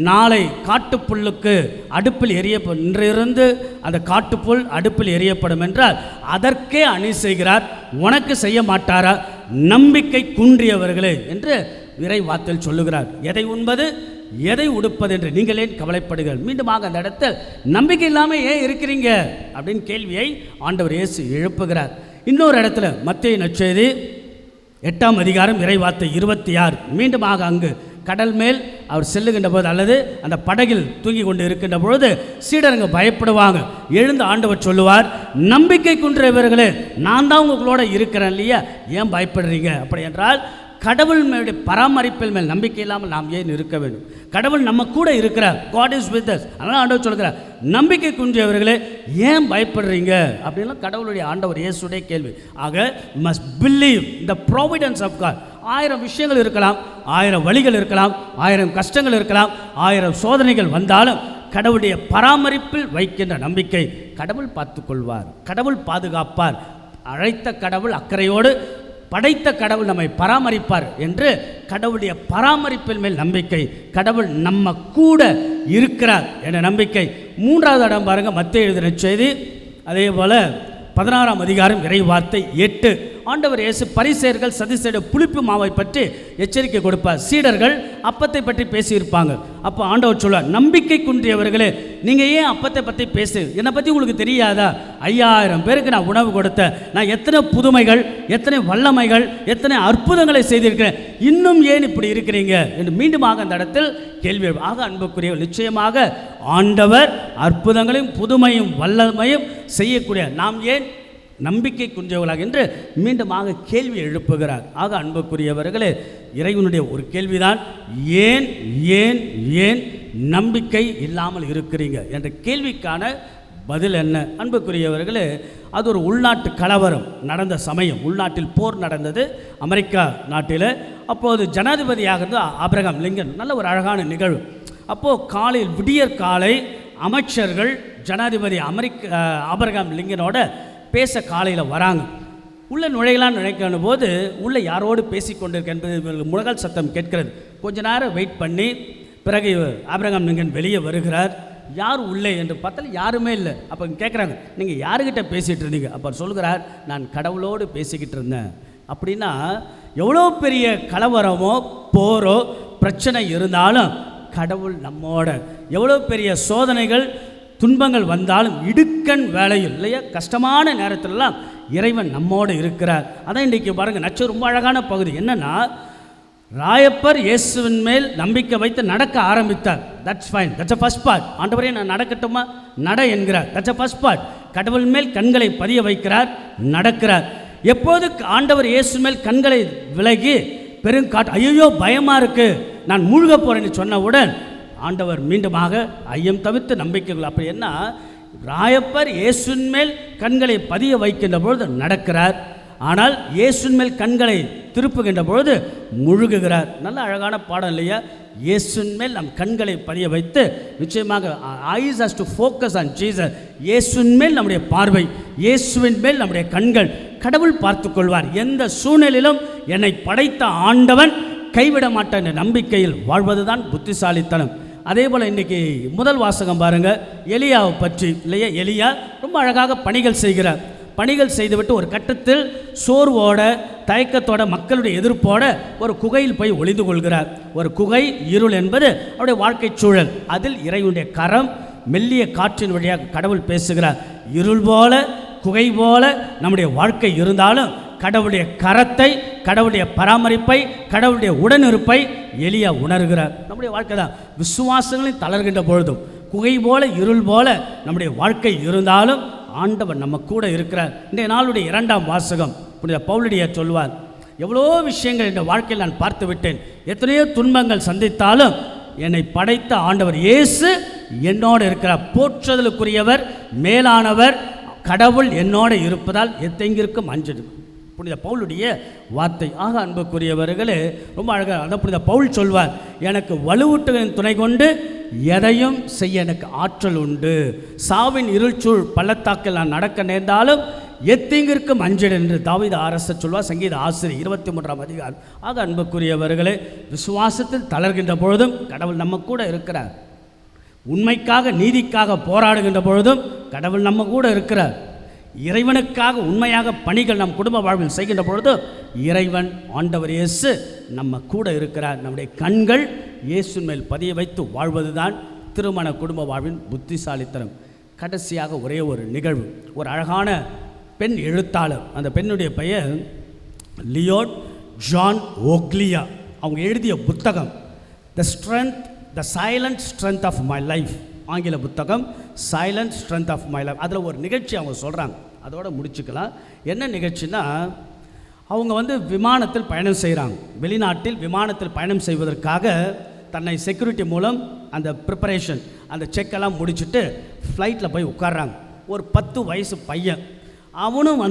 நாளை காட்டுப்புல்லுக்கு அடுப்பில் எரியப்படும், இன்று இருந்து அந்த காட்டுப்புல் அடுப்பில் எரியப்படும் என்றால் அதற்கே அணி செய்கிறார். உனக்கு செய்ய மாட்டாரா நம்பிக்கை குன்றியவர்களே என்று இறை வார்த்தையில் சொல்லுகிறார். எதை உண்பது எதை உடுப்பது என்று நீங்கள் ஏன் கவலைப்படுங்கள்? மீண்டுமாக அந்த இடத்தில் நம்பிக்கை இல்லாமல் ஏன் இருக்கிறீங்க அப்படின்னு கேள்வியை ஆண்டவர் இயேசு எழுப்புகிறார். இன்னொரு இடத்துல மத்தேயு நற்செய்தி 8ஆம் அதிகாரம் இறை வார்த்தை 26, மீண்டுமாக அங்கு கடல் மேல் அவர் செல்லுகின்ற போது அல்லது அந்த படகில் தூங்கி கொண்டு இருக்கின்ற பொழுது சீடருங்க பயப்படுவாங்க. எழுந்து ஆண்டவர் சொல்லுவார், நம்பிக்கை குன்றியவர்களே நான் தான் உங்களோட இருக்கிறேன் இல்லையா, ஏன் பயப்படுறீங்க? அப்படி என்றால் கடவுள் மேலுடைய பராமரிப்பில் மேல் நம்பிக்கை இல்லாமல் நாம் ஏன் இருக்க வேண்டும்? கடவுள் நம்ம கூட இருக்கிறார், God is with us. அதனால் ஆண்டவர் சொல்கிறார், நம்பிக்கை குன்றியவர்களே ஏன் பயப்படுறீங்க அப்படின்னா கடவுளுடைய ஆண்டவர் இயேசுடைய கேள்வி. ஆக must believe the providence of God. 1000 விஷயங்கள் இருக்கலாம், 1000 வழிகள் இருக்கலாம், 1000 கஷ்டங்கள் இருக்கலாம், 1000 சோதனைகள் வந்தாலும் கடவுளுடைய பராமரிப்பில் வைக்கின்ற நம்பிக்கை, கடவுள் பார்த்துக்கொள்வார், கடவுள் பாதுகாப்பார், அழைத்த கடவுள் அக்கறையோடு படைத்த கடவுள் நம்மை பராமரிப்பார் என்று கடவுளுடைய பராமரிப்பின் மேல் நம்பிக்கை, கடவுள் நம்ம கூட இருக்கிறார் என்ற நம்பிக்கை. 3வது இடம் பாருங்க, மத்தேயு எழுதின செய்தி, அதே போல் 16ஆம் அதிகாரம் இறை வார்த்தை 8. ஆண்டவர் இயேசு பரிசேயர்கள் சதுசேயருடைய புளிப்பு மாவை பற்றி எச்சரிக்கை கொடுப்பார். சீடர்கள் அப்பத்தை பற்றி பேசியிருப்பாங்க. அப்போ ஆண்டவர் சொல்வார், நம்பிக்கை குன்றியவர்களே, நீங்கள் ஏன் அப்பத்தை பற்றி பேசு, என்னை பற்றி உங்களுக்கு தெரியாதா? 5000 பேருக்கு நான் உணவு கொடுத்தேன், நான் எத்தனை புதுமைகள், எத்தனை வல்லமைகள், எத்தனை அற்புதங்களை செய்திருக்கிறேன், இன்னும் ஏன் இப்படி இருக்கிறீங்க என்று மீண்டுமாக அந்த இடத்தில் கேள்வி. ஆக அன்புக்குரிய, நிச்சயமாக ஆண்டவர் அற்புதங்களையும் புதுமையும் வல்லமையும் செய்யக்கூடிய நாம் ஏன் நம்பிக்கை குன்றவர்களாக என்று மீண்டுமாக கேள்வி எழுப்புகிறார். ஆக அன்புக்குரியவர்களே, இறைவனுடைய ஒரு கேள்விதான், ஏன் ஏன் ஏன் நம்பிக்கை இல்லாமல் இருக்கிறீங்க என்ற கேள்விக்கான பதில் என்ன? அன்புக்குரியவர்களே, அது ஒரு உள்நாட்டு கலவரம் நடந்த சமயம், உள்நாட்டில் போர் நடந்தது அமெரிக்கா நாட்டில். அப்போது ஜனாதிபதியாக இருந்த ஆபிரகாம் லிங்கன், நல்ல ஒரு அழகான நிகழ்வு. அப்போது காலையில் விடியற் காலை அமைச்சர்கள் ஜனாதிபதி ஆபிரகாம் லிங்கனோட பேச காலையில் வராங்க. உள்ளே நுழையலான்னு நினைக்கிற போது உள்ளே யாரோடு பேசிக்கொண்டிருக்க என்பது முழங்கால் சத்தம் கேட்கிறது. கொஞ்ச நேரம் வெயிட் பண்ணி பிறகு ஆபிரகாம் லிங்கன் வெளியே வருகிறார். யார் உள்ளே என்று பார்த்தால் யாருமே இல்லை. அப்போ கேட்குறாங்க, நீங்கள் யாருக்கிட்ட பேசிகிட்டு இருந்தீங்க? அப்போ சொல்கிறார், நான் கடவுளோடு பேசிக்கிட்டு இருந்தேன். அப்படின்னா எவ்வளோ பெரிய கலவரமோ போரோ பிரச்சனை இருந்தாலும் கடவுள் நம்மோட, எவ்வளோ பெரிய சோதனைகள் துன்பங்கள் வந்தாலும் இடுக்கண் வேலையில் இல்லையா, கஷ்டமான நேரத்திலலாம் இறைவன் நம்மோடு இருக்கிறார். அதான் இன்றைக்கி பாருங்கள், நச்சு ரொம்ப அழகான பகுதி என்னென்னா, ராயப்பர் இயேசுவின் மேல் நம்பிக்கை வைத்து நடக்க ஆரம்பித்தார். That's fine, that's a first part. ஆண்டவரே நான் நடக்கட்டுமா, நட என்கிறார். That's a first part. கடவுள் மேல் கண்களை பதிய வைக்கிறார், நடக்கிறார். எப்போது ஆண்டவர் இயேசு மேல் கண்களை விலகி பெருங்காட்டு, ஐயோ பயமாக இருக்குது, நான் மூழ்க போகிறேன்னு சொன்னவுடன் ஆண்டவர் மீண்டுமாக ஐயம் தவிர்த்து நம்பிக்கைகள். அப்படி என்ன, ராயப்பர் இயேசுவின் மேல் கண்களை பதிய வைக்கின்ற பொழுது நடக்கிறார், ஆனால் இயேசுவின் மேல் கண்களை திருப்புகின்ற பொழுது முழுகுகிறார். நல்ல அழகான பாடம் இல்லையா? இயேசுவின் மேல் நம் கண்களை பதிய வைத்து நிச்சயமாக eyes has to focus on Jesus. இயேசுவின் மேல் நம்முடைய பார்வை, இயேசுவின் மேல் நம்முடைய கண்கள், கடவுள் பார்த்து கொள்வார். எந்த சூழ்நிலையிலும் என்னை படைத்த ஆண்டவன் கைவிட மாட்டான் என்ற நம்பிக்கையில் வாழ்வதுதான் புத்திசாலித்தனம். அதே போல் இன்றைக்கி முதல் வாசகம் பாருங்கள், எலியாவை பற்றி இல்லையா? எலியா ரொம்ப அழகாக பணிகள் செய்கிறார். பணிகள் செய்துவிட்டு ஒரு கட்டத்தில் சோர்வோட தயக்கத்தோட மக்களுடைய எதிர்ப்போட ஒரு குகையில் போய் ஒளிந்து கொள்கிறார். ஒரு குகை, இருள் என்பது அவருடைய வாழ்க்கை சூழல். அதில் இறைவனுடைய கரம் மெல்லிய காற்றின் வழியாக கடவுள் பேசுகிறார். இருள் போல குகை போல நம்முடைய வாழ்க்கை இருந்தாலும் கடவுளுடைய கரத்தை, கடவுளுடைய பராமரிப்பை, கடவுளுடைய உடனிருப்பை எலியா உணர்கிறார். நம்முடைய வாழ்க்கை தான் விசுவாசங்களில் தளர்கின்ற பொழுதும் குகை போல இருள் போல நம்முடைய வாழ்க்கை இருந்தாலும் ஆண்டவர் நம்ம கூட இருக்கிறார். இன்றைய நாளுடைய 2ஆம் வாசகம் புனித பவுலடியார் சொல்வார், எவ்வளோ விஷயங்கள் இந்த வாழ்க்கையில் நான் பார்த்து விட்டேன், எத்தனையோ துன்பங்கள் சந்தித்தாலும் என்னை படைத்த ஆண்டவர் இயேசு என்னோடு இருக்கிறார். போற்றுதலுக்குரியவர், மேலானவர் கடவுள் என்னோடு இருப்பதால் எத்தெங்கிருக்கும் அஞ்சது. புனித பவுலுடைய வார்த்தை. ஆக அன்புக்குரியவர்களே, ரொம்ப அழகாக அதை புனித பவுல் சொல்வார், எனக்கு வலுவூட்டுகளின் துணை கொண்டு எதையும் செய்ய எனக்கு ஆற்றல் உண்டு. சாவின் இருள்சூழ் பள்ளத்தாக்கில் நான் நடக்க நேர்ந்தாலும் எத்தீங்கிற்கும் அஞ்சல் என்று தாவீது அரசர் சொல்வார், சங்கீத ஆசிரியர் 23ஆம் அதிகாரம். ஆக அன்புக்குரியவர்களே, விசுவாசத்தில் தளர்கின்ற பொழுதும் கடவுள் நம்ம கூட இருக்கிறார். உண்மைக்காக நீதிக்காக போராடுகின்ற பொழுதும் கடவுள் நம்ம கூட இருக்கிறார். இறைவனுக்காக உண்மையாக பணிகள் நம் குடும்ப வாழ்வில் செய்கின்ற பொழுது இறைவன் ஆண்டவர் இயேசு நம்ம கூட இருக்கிறார். நம்முடைய கண்கள் இயேசுவின் மேல் பதிய வைத்து வாழ்வதுதான் திருமண குடும்ப வாழ்வின் புத்திசாலித்தனம். கடைசியாக ஒரே ஒரு நிகழ்வு. ஒரு அழகான பெண் எழுத்தாளர், அந்த பெண்ணுடைய பெயர் லியோட் ஜான் ஓக்லியா. அவங்க எழுதிய புத்தகம் the silent strength of my life, ஆங்கில புத்தகம் silent strength of my life. அதில் ஒரு நிகழ்ச்சி அவங்க சொல்கிறாங்க, அதோடு முடிச்சுக்கலாம். என்ன நிகழ்ச்சின்னா, அவங்க விமானத்தில் பயணம் செய்கிறாங்க. வெளிநாட்டில் விமானத்தில் பயணம் செய்வதற்காக தன்னை செக்யூரிட்டி மூலம் அந்த ப்ரிப்பரேஷன், அந்த செக்கெல்லாம் முடிச்சுட்டு ஃப்ளைட்டில் போய் உட்கார்றாங்க. ஒரு 10 வயசு பையன், அவனும்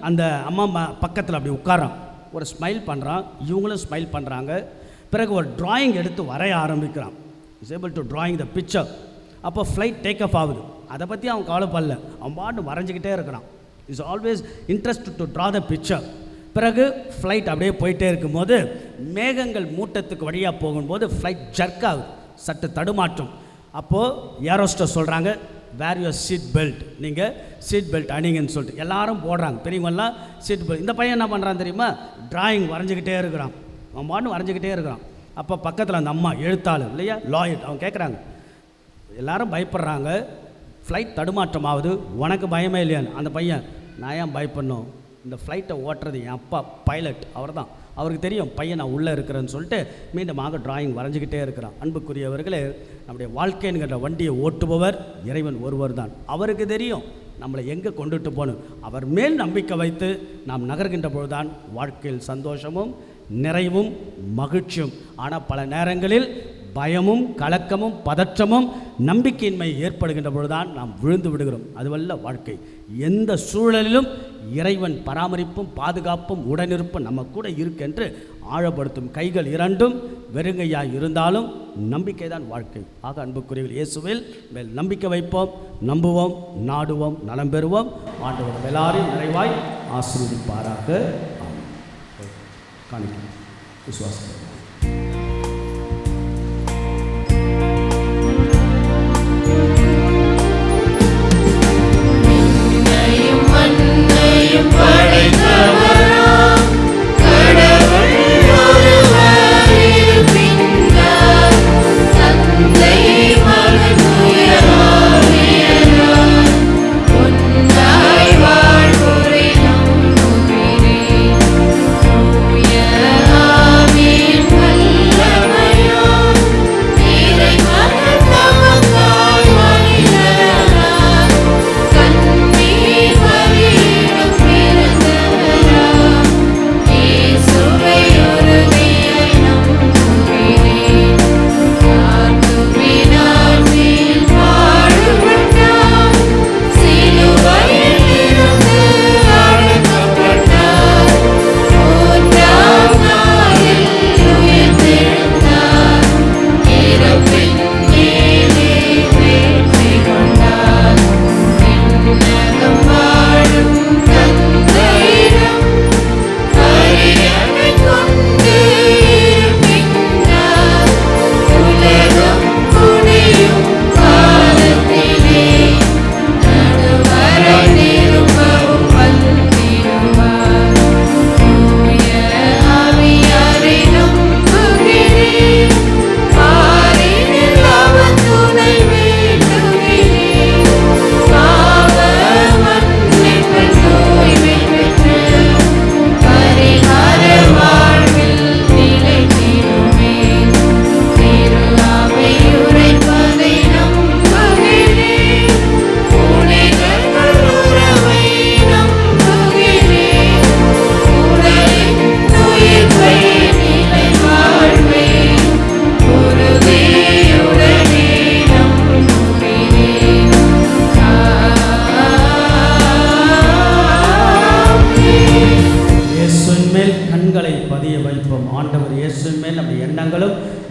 அந்த அம்மா பக்கத்தில் அப்படி உட்காரான். ஒரு ஸ்மைல் பண்ணுறான், இவங்களும் ஸ்மைல் பண்ணுறாங்க. பிறகு ஒரு டிராயிங் எடுத்து வரைய ஆரம்பிக்கிறான். Is able to drawing the picture. அப்போ ஃப்ளைட் டேக் ஆஃப் ஆகுது. அதை பற்றி அவன் கவலைப்படல, அவன் பாட்டு வரைஞ்சிக்கிட்டே இருக்கிறான். Is always interest to draw the picture. பிறகு ஃப்ளைட் அப்படியே போயிட்டே இருக்கும்போது மேகங்கள் மூட்டத்துக்கு வழியாக போகும்போது ஃப்ளைட் ஜர்க் ஆகுது, சற்று தடுமாற்றம். அப்போது ஏரோஸ்டர் சொல்கிறாங்க, வேர் யுவர் சீட் பெல்ட், நீங்கள் சீட் பெல்ட் அணிங்கன்னு சொல்லிட்டு எல்லாரும் போடுறாங்க. பெரியவங்கெல்லாம் சீட் பெல்ட். இந்த பையன் என்ன பண்ணுறான் தெரியுமா, டிராயிங் வரைஞ்சிக்கிட்டே இருக்கிறான், அவன் பாட்டு வரைஞ்சிக்கிட்டே இருக்கிறான். அப்போ பக்கத்தில் அந்த அம்மா எழுத்தாளர் இல்லையா, லாயர், அவங்க கேட்குறாங்க, எல்லாரும் பயப்படுறாங்க, ஃப்ளைட் தடுமாற்றம் ஆகுது, உனக்கு பயமே இல்லையான்னு. அந்த பையன், நான் ஏன் பயப்படணும், இந்த ஃப்ளைட்டை ஓட்டுறது என் அப்பா பைலட், அவர் தான், அவருக்கு தெரியும் பையன் நான் உள்ளே இருக்கிறேன்னு சொல்லிட்டு மீண்டுமாக டிராயிங் வரைஞ்சிக்கிட்டே இருக்கிறான். அன்புக்குரியவர்களே, நம்முடைய வாழ்க்கைங்கிற வண்டியை ஓட்டுபவர் இறைவன் ஒருவர் தான். அவருக்கு தெரியும் நம்மளை எங்கே கொண்டுட்டு போகணும். அவர் மேல் நம்பிக்கை வைத்து நாம் நகர்கின்ற பொழுதுதான் வாழ்க்கையில் சந்தோஷமும் நிறைவும் மகிழ்ச்சியும். ஆனால் பல நேரங்களில் பயமும் கலக்கமும் பதற்றமும் நம்பிக்கையின்மை ஏற்படுகின்ற பொழுதுதான் நாம் விழுந்து விடுகிறோம். அதுவல்ல வாழ்க்கை. எந்த சூழலிலும் இறைவன் பராமரிப்பும் பாதுகாப்பும் உடனிருப்பும் நம்ம கூட இருக்கென்று ஆழப்படுத்தும். கைகள் இரண்டும் வெறுங்கையாய் இருந்தாலும் நம்பிக்கை தான் வாழ்க்கை. ஆக அன்புக்குரியவர்கள், இயேசுவில் மேல் நம்பிக்கை வைப்போம், நம்புவோம், நாடுவோம், நலம் பெறுவோம். ஆண்டவர் எல்லாரையும் நிறைவாய் ஆசீர்வதிப்பாராக. காணிக்க விசுவாசம்.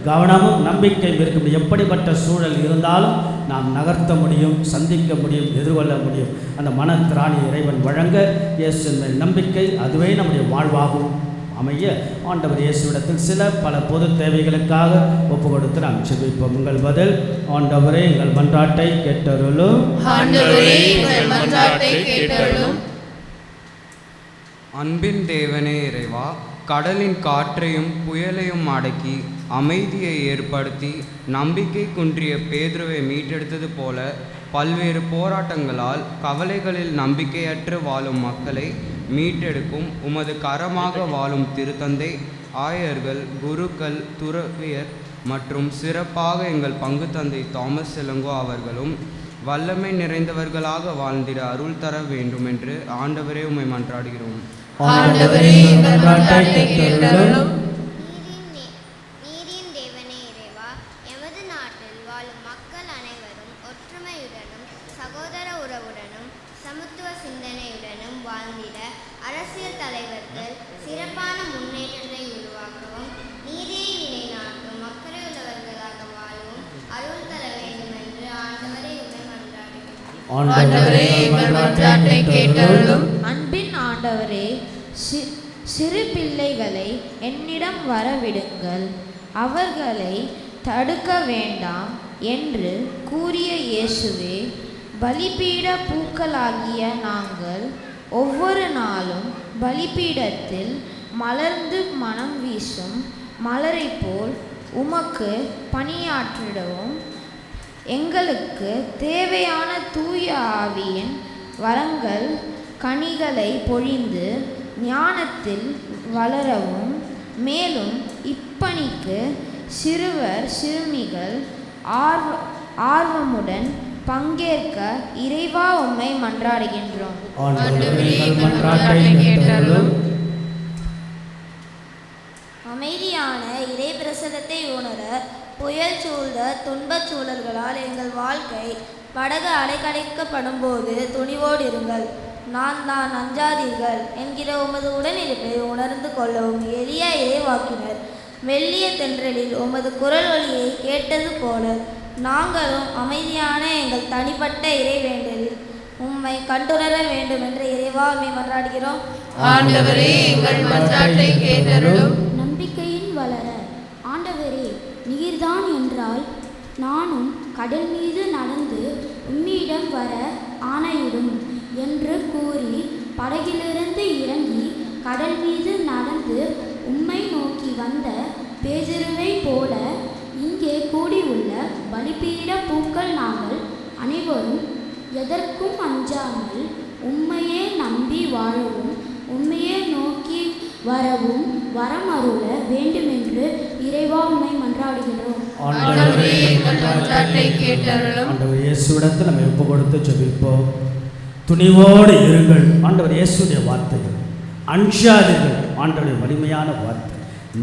கவனமும் நம்பிக்கையும் இருக்கும். எப்படிப்பட்ட சூழல் இருந்தாலும் நாம் நகர்த்த முடியும், சந்திக்க முடியும், எதிர்கொள்ள முடியும். அந்த மனத்திராணி இறைவன் வழங்க இயேசுவின் மேல் நம்பிக்கை, அதுவே நம்முடைய வாழ்வாகும் அமைய ஆண்டவர் இயேசுவிடத்தில் சில பல பொது தேவைகளுக்காக ஒப்பு கொடுத்து நாம் செபிப்போம். உங்கள் பதில், ஆண்டவரே எங்கள் மன்றாட்டை கேட்டருளும். அன்பின் தேவனே இறைவா, கடலின் காற்றையும் புயலையும் அடக்கி அமைதியை ஏற்படுத்தி நம்பிக்கை குன்றிய பேதுருவை மீட்டெடுத்தது போல பல்வேறு போராட்டங்களால் கவலைகளில் நம்பிக்கையற்று வாழும் மக்களை மீட்டெடுக்கும் உமது கரமாக வாழும் திருத்தந்தை, ஆயர்கள், குருக்கள், துறவியர் மற்றும் சிறப்பாக எங்கள் பங்கு தந்தை தாமஸ் இளங்கோ அவர்களும் வல்லமை நிறைந்தவர்களாக வாழ்ந்திட அருள் தர வேண்டும் என்று ஆண்டவரே உம்மை மன்றாடுகிறோம். நீரின் தேவனே இறைவா, எமது நாட்டில் வாழும் மக்கள் அனைவரும் ஒற்றுமையுடனும் சகோதர உறவுடனும் சமத்துவ சிந்தனையுடனும் வாழ்ந்திட அரசியல் தலைவர்கள் சிறப்பான முன்னேற்றத்தை உருவாக்கவும் நீதியை நிலைநாட்டும் மக்களுள்ளவர்களாக வாழவும் அருள் தர வேண்டும் என்று ஆண்டவர் ஆண்டவரே எங்கள் மன்றாட்டை கேட்டருளும். அன்பின் ஆண்டவரே, சிறு பிள்ளைகளை என்னிடம் வரவிடுங்கள், அவர்களை தடுக்க வேண்டாம் என்று கூறிய இயேசுவே, பலிபீட பூக்களாகிய நாங்கள் ஒவ்வொரு நாளும் பலிபீடத்தில் மலர்ந்து மனம் வீசும் மலரை போல் உமக்கு பணியாற்றிடவும் எங்களுக்கு தேவையான தூய ஆவியின் வரங்கள் கனிகளை பொழிந்து ஞானத்தில் வளரவும், மேலும் இப்பணிக்கு சிறுவர் சிறுமிகள் ஆர்வமுடன் பங்கேற்க இறைவா உம்மை மன்றாடுகின்றோம். அமைதியான இறை பிரசனத்தை உணர புயல் சூழ்ந்த துன்பச் சூழல்களால் எங்கள் வாழ்க்கை படகு அலைக்கடைக்கப்படும் போது துணிவோடு இருங்கள். நான் தான் அஞ்சாதீர்கள் என்கிற உமது உடனிருப்பை உணர்ந்து கொள்ளவும் எளிய இறைவாக்கினர் மெல்லிய தென்றலில் உமது குரல் ஒலியை கேட்டது போல நாங்களும் அமைதியான எங்கள் தனிப்பட்ட இறைவேண்டலில் உம்மை கண்டுணர வேண்டும் என்ற இறைவா உம்மை மன்றாடுகிறோம். ஆண்டவரே எங்கள் மன்றாட்டை கேட்டருளும். நம்பிக்கையின் வளர ஆண்டவரே நீர்தான் என்றால் நானும் கடல் மீது நடந்து உம்மிடம் வர ஆணையிடும் என்று கூறி படகிலிருந்து இறங்கி கடல் மீது நடந்து உம்மை நோக்கி வந்த பேதுருவை போல இங்கே கூடியுள்ள பலிபீட பூக்கள் நாங்கள் அனைவரும் எதற்கும் அஞ்சாமல் உம்மையே நம்பி வாழவும் உம்மையே நோக்கி வரவும் வரமருள வேண்டுமென்று இறைவா உம்மை மன்றாடுகிறோம். ஆண்டவரே எங்கள் மன்றாட்டை கேட்டருளும். ஆண்டவர் இயேசுவிடத்தில் நம்ம ஒப்பு கொடுத்து ஜெபிப்போம். துணிவோடு இருங்கள், ஆண்டவர் இயேசுடைய வார்த்தைகள். அஞ்சாதீர்கள், ஆண்டவருடைய வலிமையான வார்த்தை.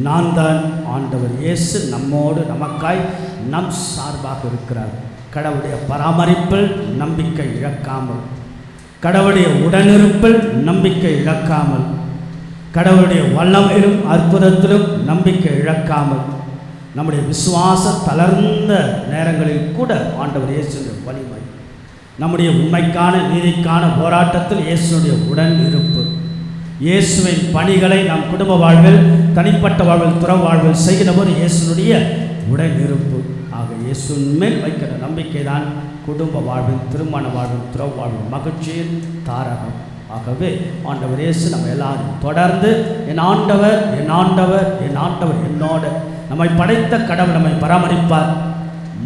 நான் தான் ஆண்டவர் இயேசு நம்மோடு நமக்காய் நம் சார்பாக இருக்கிறார். கடவுளுடைய பராமரிப்பில் நம்பிக்கை இழக்காமல், கடவுளுடைய உடனிருப்பில் நம்பிக்கை இழக்காமல், கடவுளுடைய வல்லமையிலும் அற்புதத்திலும் நம்பிக்கை இழக்காமல், நம்முடைய விசுவாச தளர்ந்த நேரங்களில் கூட ஆண்டவர் இயேசுடைய வலிமை, நம்முடைய உண்மைக்கான நீதிக்கான போராட்டத்தில் இயேசுடைய உடன் இருப்பு, இயேசுவின் பணிகளை நம் குடும்ப வாழ்வில் தனிப்பட்ட வாழ்வில் துற வாழ்வில் செய்கிற போது இயேசுனுடைய உடன் இருப்பு. ஆக இயேசுவின் மேல் வைக்கிற நம்பிக்கை தான் குடும்ப வாழ்வில், திருமண வாழ்வில், துற வாழ்வில் மகிழ்ச்சியின் தாரகம். ஆகவே ஆண்டவர் இயேசு நம்ம எல்லாரும் தொடர்ந்து என் ஆண்டவர் என் ஆண்டவர் என் ஆண்டவர் என்னோட, நம்மை படைத்த கடவுள் நம்மை பராமரிப்பார்,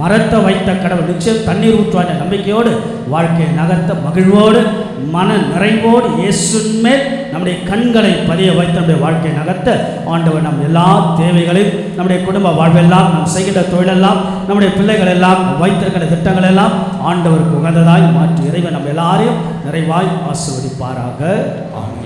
மரத்தை வைத்த கடவுள் நிச்சயம் தண்ணீர் ஊற்றுவார் நம்பிக்கையோடு வாழ்க்கையை நகர்த்த மகிழ்வோடு மன நிறைவோடு இயேசுவின் மேல் நம்முடைய கண்களை பதிய வைத்து நம்முடைய வாழ்க்கையை நகர்த்த ஆண்டவர் நம் எல்லா தேவைகளையும், நம்முடைய குடும்ப வாழ்வெல்லாம், நாம் செய்கின்ற தொழிலெல்லாம், நம்முடைய பிள்ளைகள் எல்லாம், வைத்திருக்கிற திட்டங்கள் எல்லாம் ஆண்டவருக்கு உகந்ததாய் மாற்றி இறைவன் நம்ம எல்லாரையும் நிறைவாய் ஆசீர்வதிப்பாராக. ஆமென்.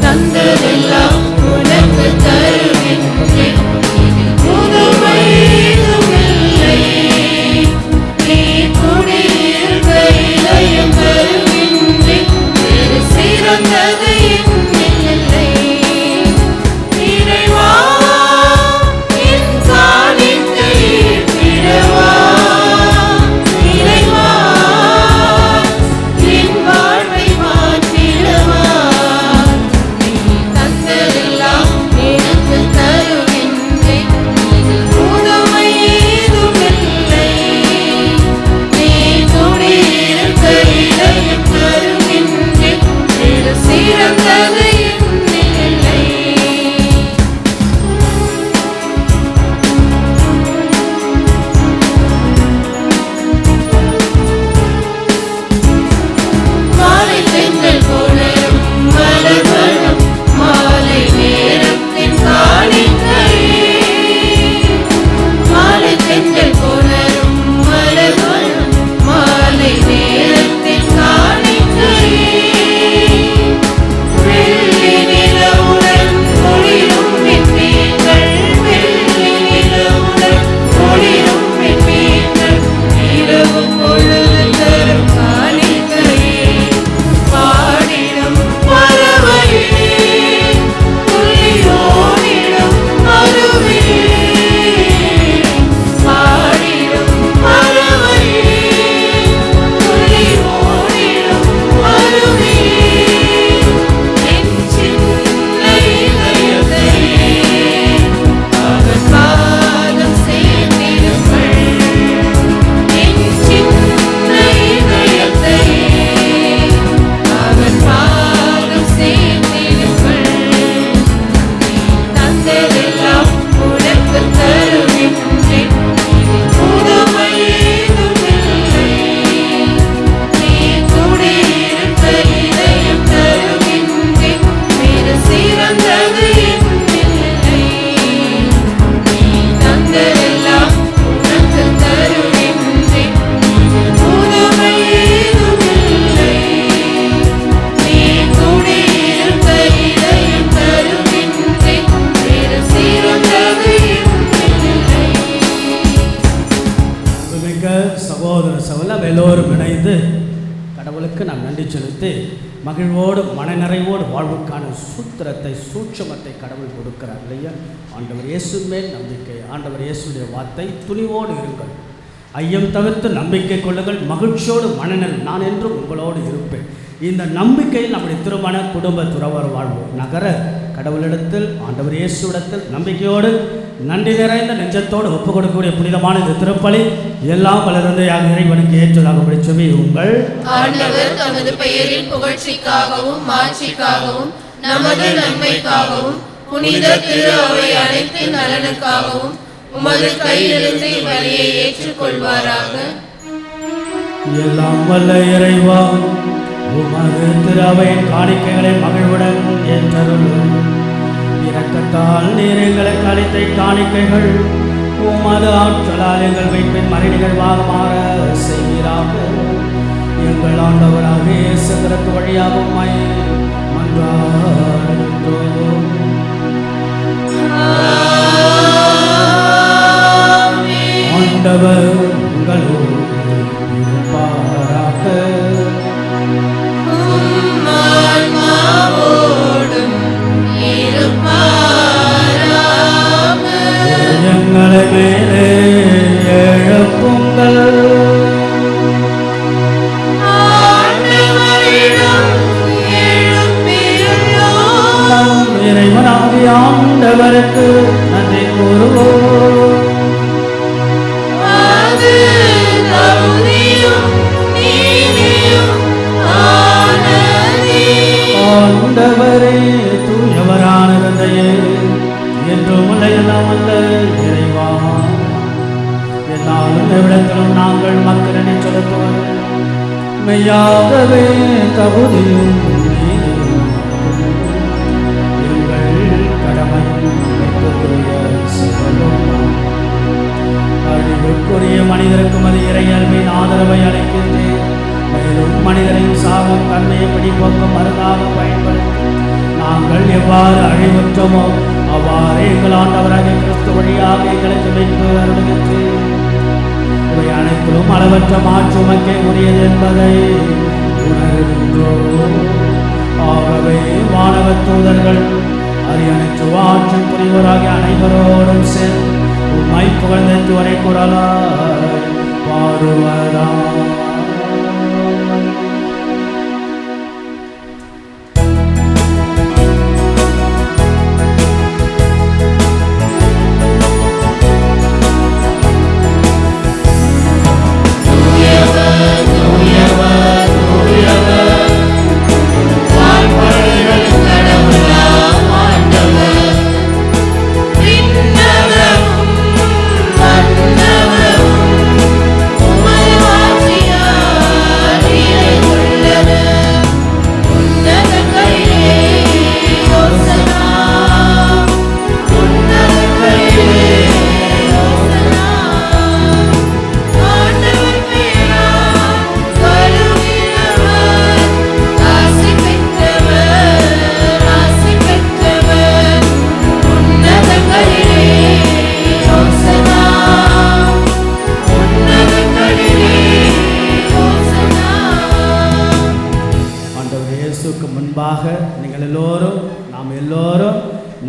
தந்ததெல்லாம் உனக்கு தருகின்றேன், புதுமை இணைந்து கடவுளுக்கு நாம் நன்றி செலுத்தி மகிழ்வோடு மனநிறைவோடு வாழ்வுக்கான சூத்திரத்தை சூட்சமத்தை கடவுள் கொடுக்கிறார் இல்லையா? ஆண்டவர் இயேசு மேல் நம்பிக்கை, ஆண்டவர் இயேசுடைய வார்த்தை, துணிவோடு இருங்கள், ஐயம் தவிர்த்து நம்பிக்கை கொள்ளுங்கள், மகிழ்ச்சியோடு மனநிறை, நான் என்றும் உங்களோடு இருப்பேன். இந்த நம்பிக்கையில் நம்முடைய திருமண குடும்ப துறவர் வாழ்வு நகர கடவுளிடத்தில் ஆண்டவர் இயேசுவிடத்தில் நம்பிக்கையோடு நன்றி நிறைந்த நெஞ்சத்தோடு ஒப்புக் கொடுக்கக்கூடிய புனிதமான இந்த திருப்பலி எல்லாம் வளர்ந்து இறைவனுக்கு ஏற்றதாக படிச்சவே உங்கள் ஆண்டவர் தமது பெயரின் புகழ்ச்சிக்காகவும் மாட்சிக்காகவும் நமது நன்மைக்காகவும் புனித திரு அவை அனைத்து நலனுக்காகவும் உமது கையிலிருந்து இவ்வழியை ஏற்றுக்கொள்வாராக. எல்லாம் வல்ல இறைவா, உமது திரு அவையின் காணிக்கைகளை மகிழ்வுடன் ஏற்றருளும். இரக்கத்தால் நீர் எங்களுக்கு அளித்த காணிக்கைகள் உமது ஆற்றலால் எங்கள் வைப்பின் மறை நிகழ்வாக மாற செய்வீராக. எங்கள் ஆண்டவராக இயேசு கிறிஸ்து வழியாக உம்மை மன்றாடுகின்றோம். ஆண்டவர் உங்களோடு இருப்பாராக. எங்களை மேலே எழுப்புங்கள். இறைவனாகிய ஆண்டவருக்கு நன்றி கூறுவோம். ஆண்டவரே, தூயவரான தந்தையே, என்றும் எல்லாம் அல்ல இறைவா, என்னாலும் எவ்விடத்திலும் நாங்கள் மக்களினை செலுத்துவது மெய்யாகவே தகுதியும் நீதியும் எங்கள் கடமையும் அழிவுக்குரிய மனிதருக்கும் அது இறையல்பின் ஆதரவை அளிக்கின்றேன். மேலும் மனிதரின் சாபம் தன்மையை பிடிப்போக்கும் மருந்தாக பயன்படுத்தி நாங்கள் எவ்வாறு அழிவுற்றோமோ அவ்வாறு எங்கள் ஆண்டவராகிய கிறிஸ்து வழியாக எங்களுக்கு மீட்பு அருளுகின்றேன். இவை அனைத்திலும் அளவற்ற மாற்று உமக்கே உரியது என்பதை உணர்கின்றோம். ஆகவே வானவ தூதர்கள் அரியணைச்சு ஆற்றல் புரிவோராகிய அனைவரோடும் சேர்ந்து உம்மை புகழ்ந்து வரை குரலாய் பாடுவதா.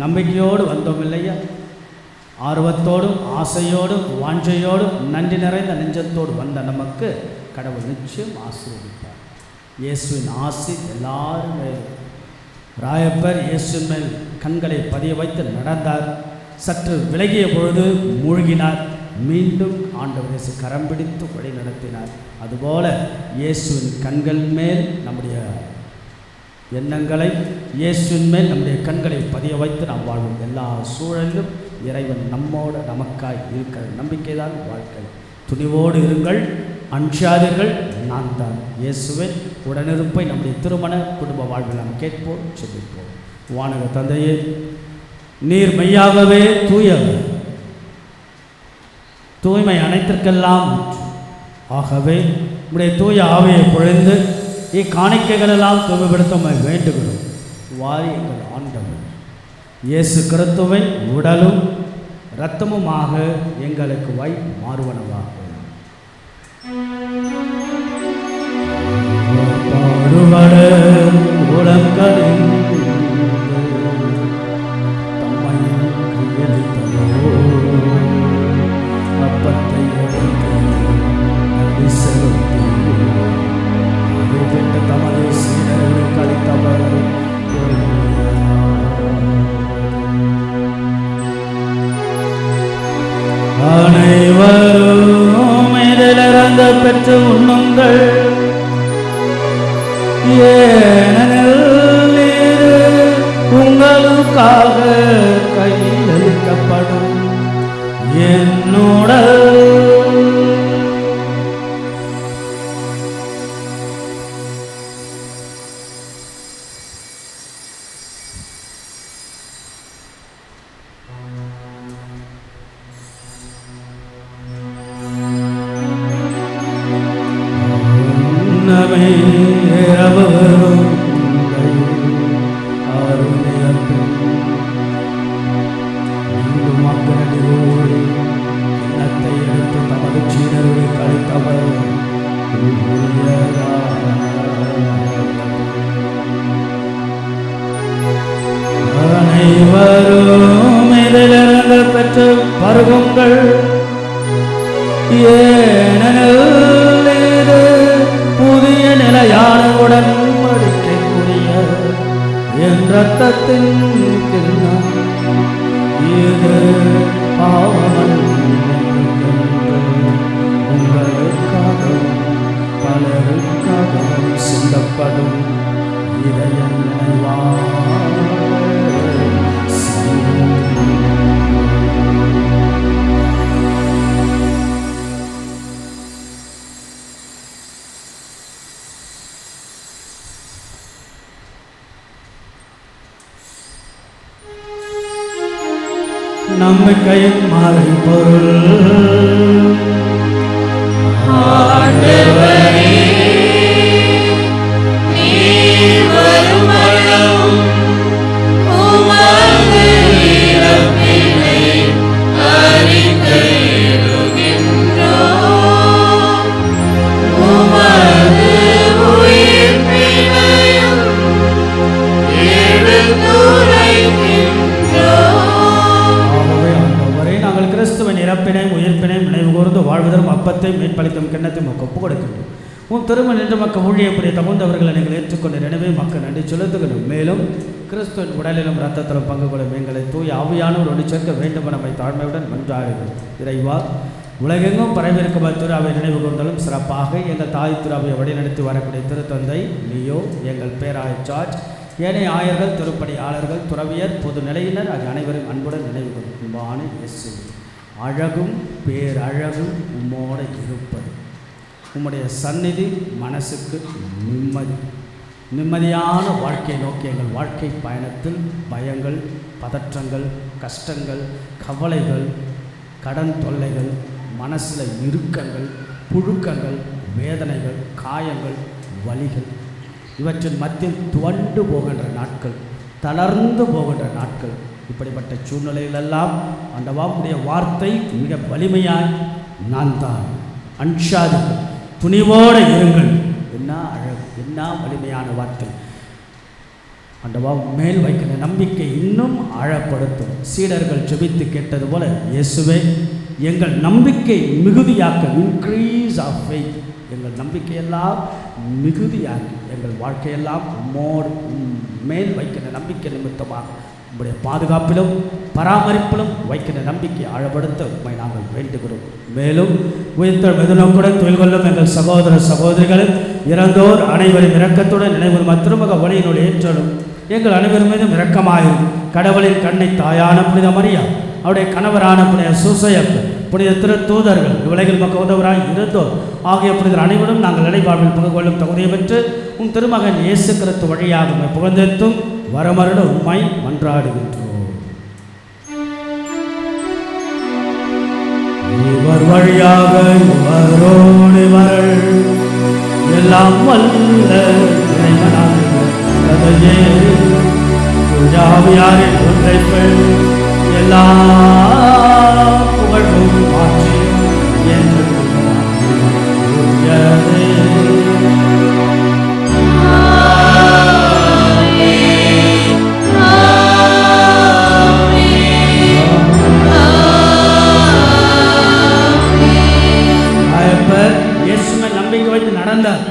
நம்பிக்கையோடு வந்தோம் இல்லையா? ஆர்வத்தோடும் ஆசையோடும் வாஞ்சையோடும் நன்றி நிறைந்த நெஞ்சத்தோடு வந்த நமக்கு கடவுள் நிச்சயம் ஆசீர்வதிப்பார். இயேசுவின் ஆசி எல்லாரும் மேல். ராயப்பர் இயேசுவின் மேல் கண்களை பதிய வைத்து நடந்தார். சற்று விலகிய பொழுது மூழ்கினார். மீண்டும் ஆண்டவர் இயேசு கரம் பிடித்து வழி நடத்தினார். அதுபோல இயேசுவின் கண்கள் மேல் நம்முடைய எண்ணங்களை, இயேசுவின் மேல் நம்முடைய கண்களை பதிய வைத்து நாம் வாழும். எல்லா சூழலிலும் இறைவன் நம்மோடு நமக்காய் இருக்கிற நம்பிக்கை தான் வாழ்க்கை. துணிவோடு இருங்கள், அஞ்சாதீர்கள், நான் தான் இயேசுவின் உடனிருப்பை நம்முடைய திருமண குடும்ப வாழ்வில் நாம் கேட்போம், சொல்லிப்போம். வானக தந்தையே, நீர் மெய்யாகவே தூயவர், தூய்மை அனைத்திற்கெல்லாம். ஆகவே உடைய தூய ஆவியை பொழிந்து இக்காணிக்கைகளெல்லாம் தூய்மைப்படுத்த வேண்டுகிறோம். வாரியங்கள் ஆண்டவர் இயேசு கிறிஸ்துவின் உடலும் இரத்தமுமாக எங்களுக்கு மாறுவனவாக. ஏனெனில் இது உங்களுக்காக கையளிக்கப்படும் என்னுடல். அனைவரும் இதிலிருந்து பெற்று பருகுங்கள். ஏனெனில் இது புதிய நிலையான உடன்படிக்கைக்குரிய என் இரத்தத்தின் கிண்ணம். இது உங்களுக்காகவும் பலருக்காகவும் சிந்தப்படும். இதை என் நினைவாக நம்பிக்கையின் மறைபொருள். வாழ்வதற்கும் அப்பத்தை மேற்பளிக்கும் கிண்ணத்தை மக்கள் ஒப்புக் கொடுக்கின்றோம். உன் திரும்ப நின்று மக்கள் ஊழியப்படி தகுந்தவர்களை நீங்கள் ஏற்றுக்கொண்டு எனவே மக்கள் நன்றி செலுத்துகிறோம். மேலும் கிறிஸ்துவின் உடலிலும் இரத்தத்திலும் பங்கு கொள்ளும் எங்களை தூய் ஆவியானவர் ஒன்று சேர்க்க வேண்டும் நம்மை தாழ்மையுடன் மன்றாடுகிறோம். இறைவா, உலகெங்கும் பரவிருக்கும் திருவை நினைவு கொண்டாலும் சிறப்பாக எங்கள் தாய் திருவை வழிநடத்தி வரக்கூடிய திருத்தந்தை லியோ, எங்கள் பேராய ஜார்ஜ், ஏனைய ஆயர்கள், திருப்பணியாளர்கள், துறவியர், பொது நிலையினர் ஆகிய அனைவரும் அன்புடன் நினைவு கொள்ளும். அன்பான இயேசு, அழகும் பேரழகும் உம்மோடு இருப்பது உம்முடைய சந்நிதி மனசுக்கு நிம்மதியான வாழ்க்கையை நோக்கி எங்கள் வாழ்க்கை பயணத்தில் பயங்கள், பதற்றங்கள், கஷ்டங்கள், கவலைகள், கடன் தொல்லைகள், மனசில் இறுக்கங்கள், புழுக்கங்கள், வேதனைகள், காயங்கள், வலிகள் இவற்றின் மத்தியில் துவண்டு போகின்ற நாட்கள், தளர்ந்து போகின்ற நாட்கள், இப்படிப்பட்ட சூழ்நிலையிலெல்லாம் ஆண்டவருடைய வார்த்தை மிக வலிமையாய் நான் தான் அன்ஷாது துணிவோடு இருங்கள். என்ன அழகு, என்ன வலிமையான வார்த்தை. ஆண்டவா மேல் வைக்கிற நம்பிக்கை இன்னும் ஆழப்படுத்தும். சீடர்கள் ஜெபித்து கேட்டது போல, இயேசுவே எங்கள் நம்பிக்கை மிகுதியாக்க, இன்க்ரீஸ் ஆஃப் ஃபெய்த், எங்கள் நம்பிக்கையெல்லாம் மிகுதியாக்கி எங்கள் வாழ்க்கையெல்லாம் உம்மோடு மேல் வைக்கிற நம்பிக்கை நிமித்தமாக உங்களுடைய பாதுகாப்பிலும் பராமரிப்பிலும் வைக்கிற நம்பிக்கையை ஆழப்படுத்த உண்மை நாங்கள் வேண்டுகிறோம். மேலும் உயிர்த்த மெதுநோக்குடன் தொழில் கொள்ளும் எங்கள் சகோதர சகோதரிகளும் இறந்தோர் அனைவரும் இரக்கத்துடன் நினைவு திருமுக வழியினுடைய ஏற்றலும் எங்கள் அனைவரும் மீதும் இரக்கமாயும் கடவுளின் கண்ணை தாயான புனித மரியா, அவருடைய கணவரான புனித சூசையப்பு, புனித திருத்தூதர்கள், உலகில் மக்கள் உதவராய் இருந்தோர் ஆகிய புனிதர் அனைவரும் நாங்கள் நிலைவாழ்வில் பங்கு கொள்ளும் தகுதியை பெற்று உன் திருமகன் இயேசு கிறிஸ்து வழியாக புகழ்ந்தெத்தும் வரமருட உண்மை மன்றாடுகின்றோம். இவர் வழியாக இவரோடு இவர்கள் எல்லாம் வல்ல இறைவனாகிய யாரின் ஒன்றைப்பெண் எல்லா புகழும் மாற்றி என்று நம்பிக்கை வைத்து நடந்தார்,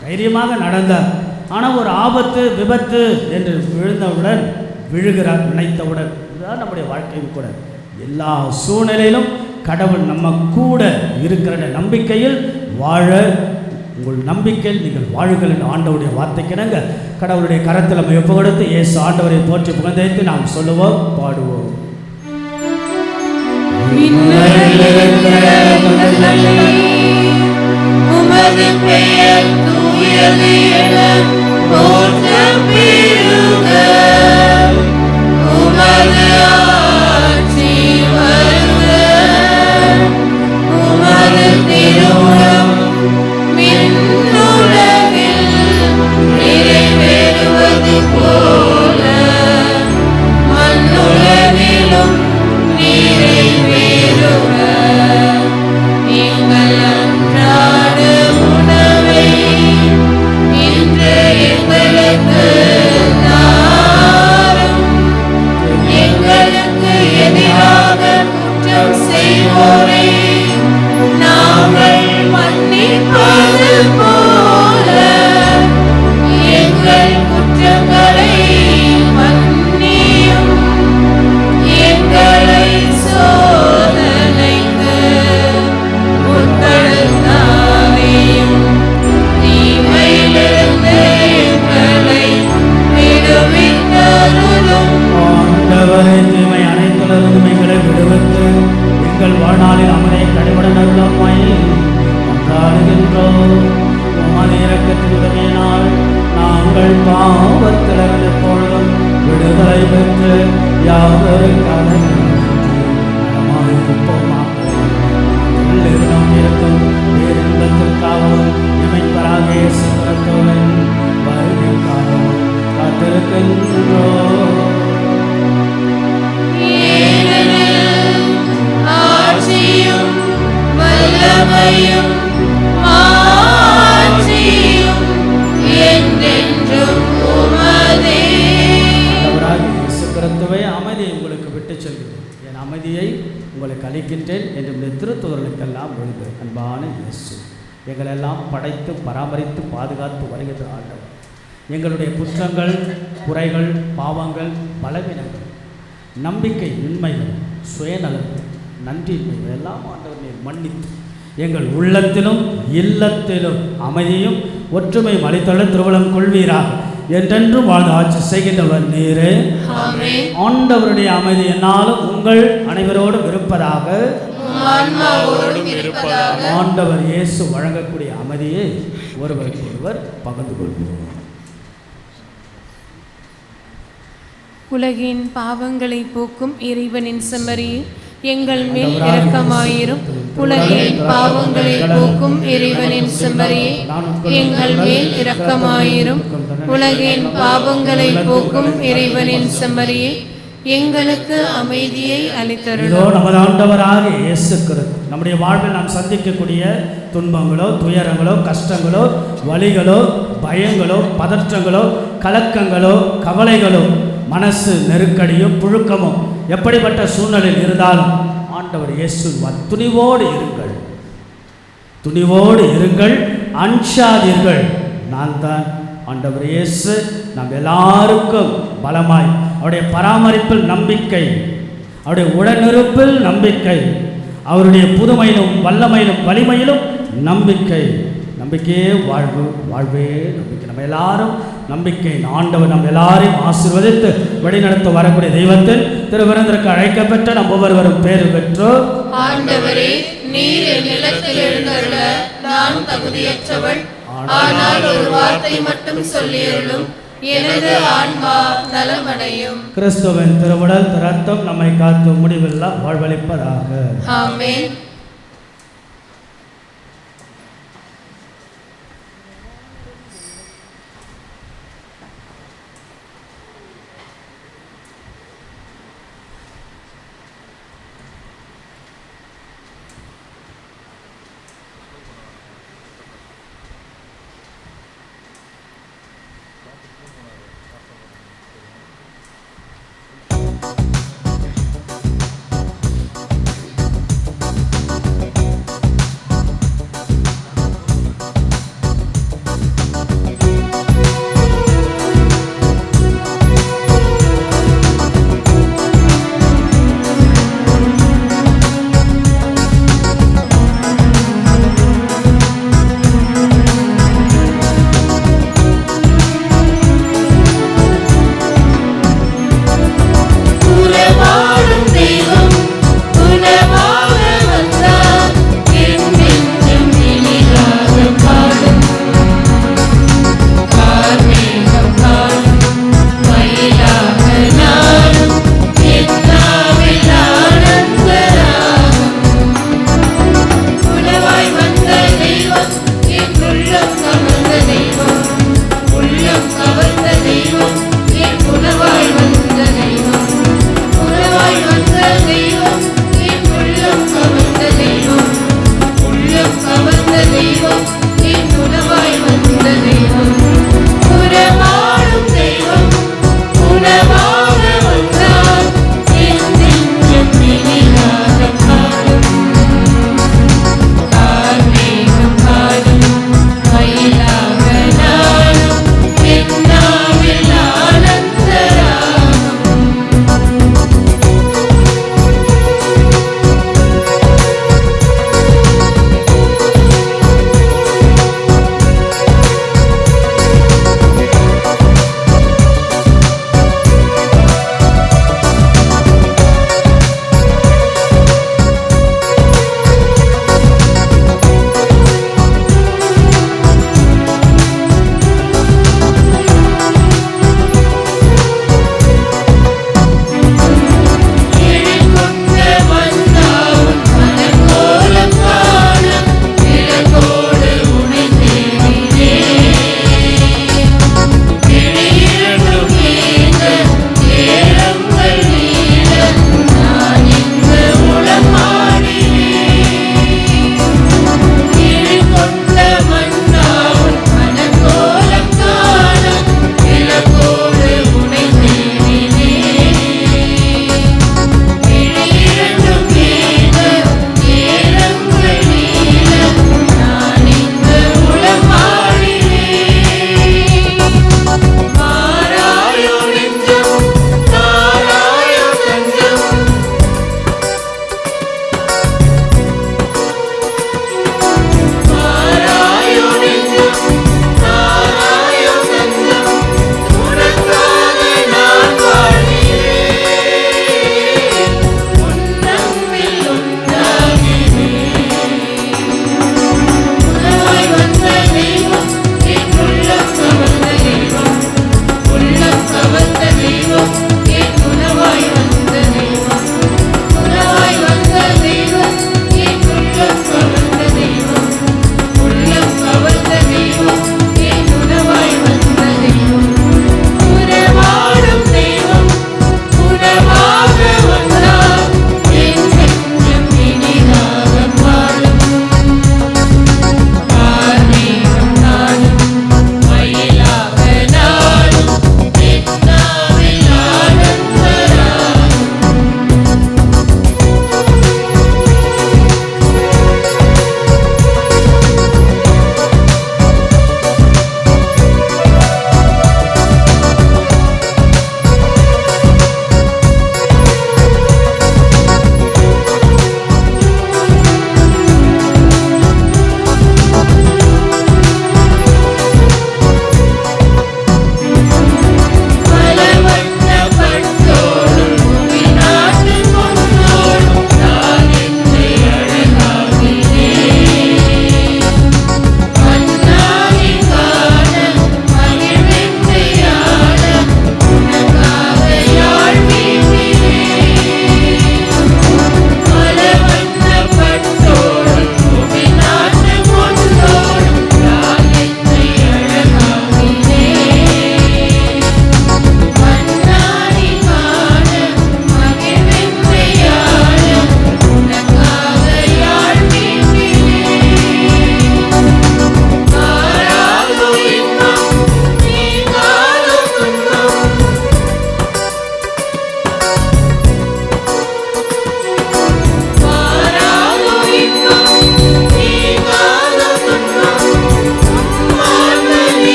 தைரியமாக நடந்தார். ஆனால் ஒரு ஆபத்து விபத்து என்று விழுந்தவுடன் விழுகிறார், நினைத்தவுடன். இதுதான் நம்முடைய வாழ்க்கையும் கூட. எல்லா சூழ்நிலையிலும் கடவுள் நம்ம கூட இருக்கிற நம்பிக்கையில் வாழ உங்கள் நம்பிக்கையில் நீங்கள் வாழுங்கள் என்று ஆண்டவருடைய வார்த்தைக்கிணங்க கடவுளுடைய கரத்தில் நம்ம ஒப்பு கொடுத்து இயேசு ஆண்டவரை போற்றி புகழ்ந்து நாம் சொல்லுவோம், பாடுவோம். உமது பெயர் தூயது என போற்றப் பெறுக. உமது ஆட்சி வருக. உமது திருவுளம் விண்ணுலகில் நிறைவேறுவது போல மண்ணுலகிலும் நிறைவேறுக. எங்கள் அன்றாட உணவை இன்று எங்களுக்கு தாரும். எங்களுக்கு எதிராக குற்றம் செய்வோரை நாங்கள் மன்னிப்பது போல எங்கள் குற்றங்களை மன்னியும். எங்களை சோதனைக்கு உட்படுத்தாதேயும். தீமையிலிருந்து எங்களை விடுவித்தருளும். ஆண்டவரே, தீமை அனைத்திலிருந்தும் எங்களை விடுவித்து எங்கள் வாழ்நாளில் அமரை கடைபடன் அருளம்மை கொண்டாடுகின்றோம். உமது இரக்கத்தின் உதவியினால் நாங்கள் பாவத்திலிருந்து எப்பொழுதும் விடுதலை பெற்று யாவரு இருக்கும் பேரின்பத்திற்காகவும் இமைப்பராக சுந்தரத்தோவின் வருகைக்காகவும் காத்திருக்கின்றோம். ஆட்சியும் வல்லமையும் ஆட்சியும் என்றென்றும் உமதே. இயேசு கிறிஸ்துவே, அமைதியை உங்களுக்கு விட்டு செல்கிறேன், என் அமைதியை உங்களுக்கு அளிக்கின்றேன் என்று திருத்தூதர்களுக்கெல்லாம் மொழிந்து அன்பான இயேசு எங்களெல்லாம் படைத்து பராமரித்து பாதுகாத்து வருகின்ற ஆண்டவர், எங்களுடைய குற்றங்கள், குறைகள், பாவங்கள், பலவீனங்கள், நம்பிக்கை இன்மைகள், சுயநலம், நன்றியின்மைகள் எல்லாம் ஆண்டவர் நீர் மன்னித்து எங்கள் உள்ளத்திலும் இல்லத்திலும் அமைதியும் ஒற்றுமையும் அளித்துள்ள திருவளம் கொள்வீராக. என்றென்றும் வாழ்ந்து ஆட்சி செய்கின்றவர் நீரே. ஆண்டவருடைய அமைதி என்னாலும் உங்கள் அனைவரோடும் இருப்பதாக. ஆண்டவர் இயேசு வழங்கக்கூடிய அமைதியை ஒருவருக்கு ஒருவர் பகிர்ந்து கொள்வோம். உலகின் பாவங்களை போக்கும் இறைவனின் செம்மறியே, எங்கள் மேல் இரக்கமாயிரும். உலகின் பாவங்களை போக்கும் இறைவனின் செம்மறியே, எங்கள் மேல் இரக்கமாயிரும். உலகின் பாவங்களை போக்கும் இறைவனின் செம்மறியே, எங்களுக்கு அமைதியை அளித்தருளும். நமது ஆண்டவராக இயேசு கிறிஸ்து நம்முடைய வாழ்வில் நாம் சந்திக்கக்கூடிய துன்பங்களோ, துயரங்களோ, கஷ்டங்களோ, வலிகளோ, பயங்களோ, பதற்றங்களோ, கலக்கங்களோ, கவலைகளோ, மனசு நெருக்கடியோ, புழுக்கமோ, எப்படிப்பட்ட சூழ்நிலையில் இருந்தாலும் ஆண்டவர் இயேசு துணிவோடு இருங்கள், துணிவோடு இருங்கள், அஞ்சாதீர்கள். நான் தான் ஆண்டவர் இயேசு நம் எல்லாருக்கும் பலமாய் அவருடைய பராமரிப்பில் நம்பிக்கை, அவருடைய உடனிருப்பில் நம்பிக்கை, அவருடைய புதுமையிலும் வல்லமையிலும் வலிமையிலும் நம்பிக்கை. நம்பிக்கையே வாழ்வு, வாழ்வே நம்பிக்கை. நம்ம எல்லாரும் நம்பிக்கை. ஆண்டவர் நம்ம எல்லாரையும் ஆசீர்வதித்து வழிநடத்த வரக்கூடிய தெய்வத்தில் திருவிருந்திற்கு அழைக்கப்பட்ட நம் ஒவ்வொருவரும் பேறு பெற்றோர். ஆண்டவரே, நீர் என் நிலத்தில் எழுந்தருள நான் தகுதியற்றவள். ஆனால் ஒரு வார்த்தை மட்டும் சொல்லியருளும், எனது ஆன்மா நலமடையும். கிறிஸ்துவின் திருவுடல் இரத்தம் நம்மை காத்து முடிவில்லா வாழ்வளிப்பதாக. ஆமென்.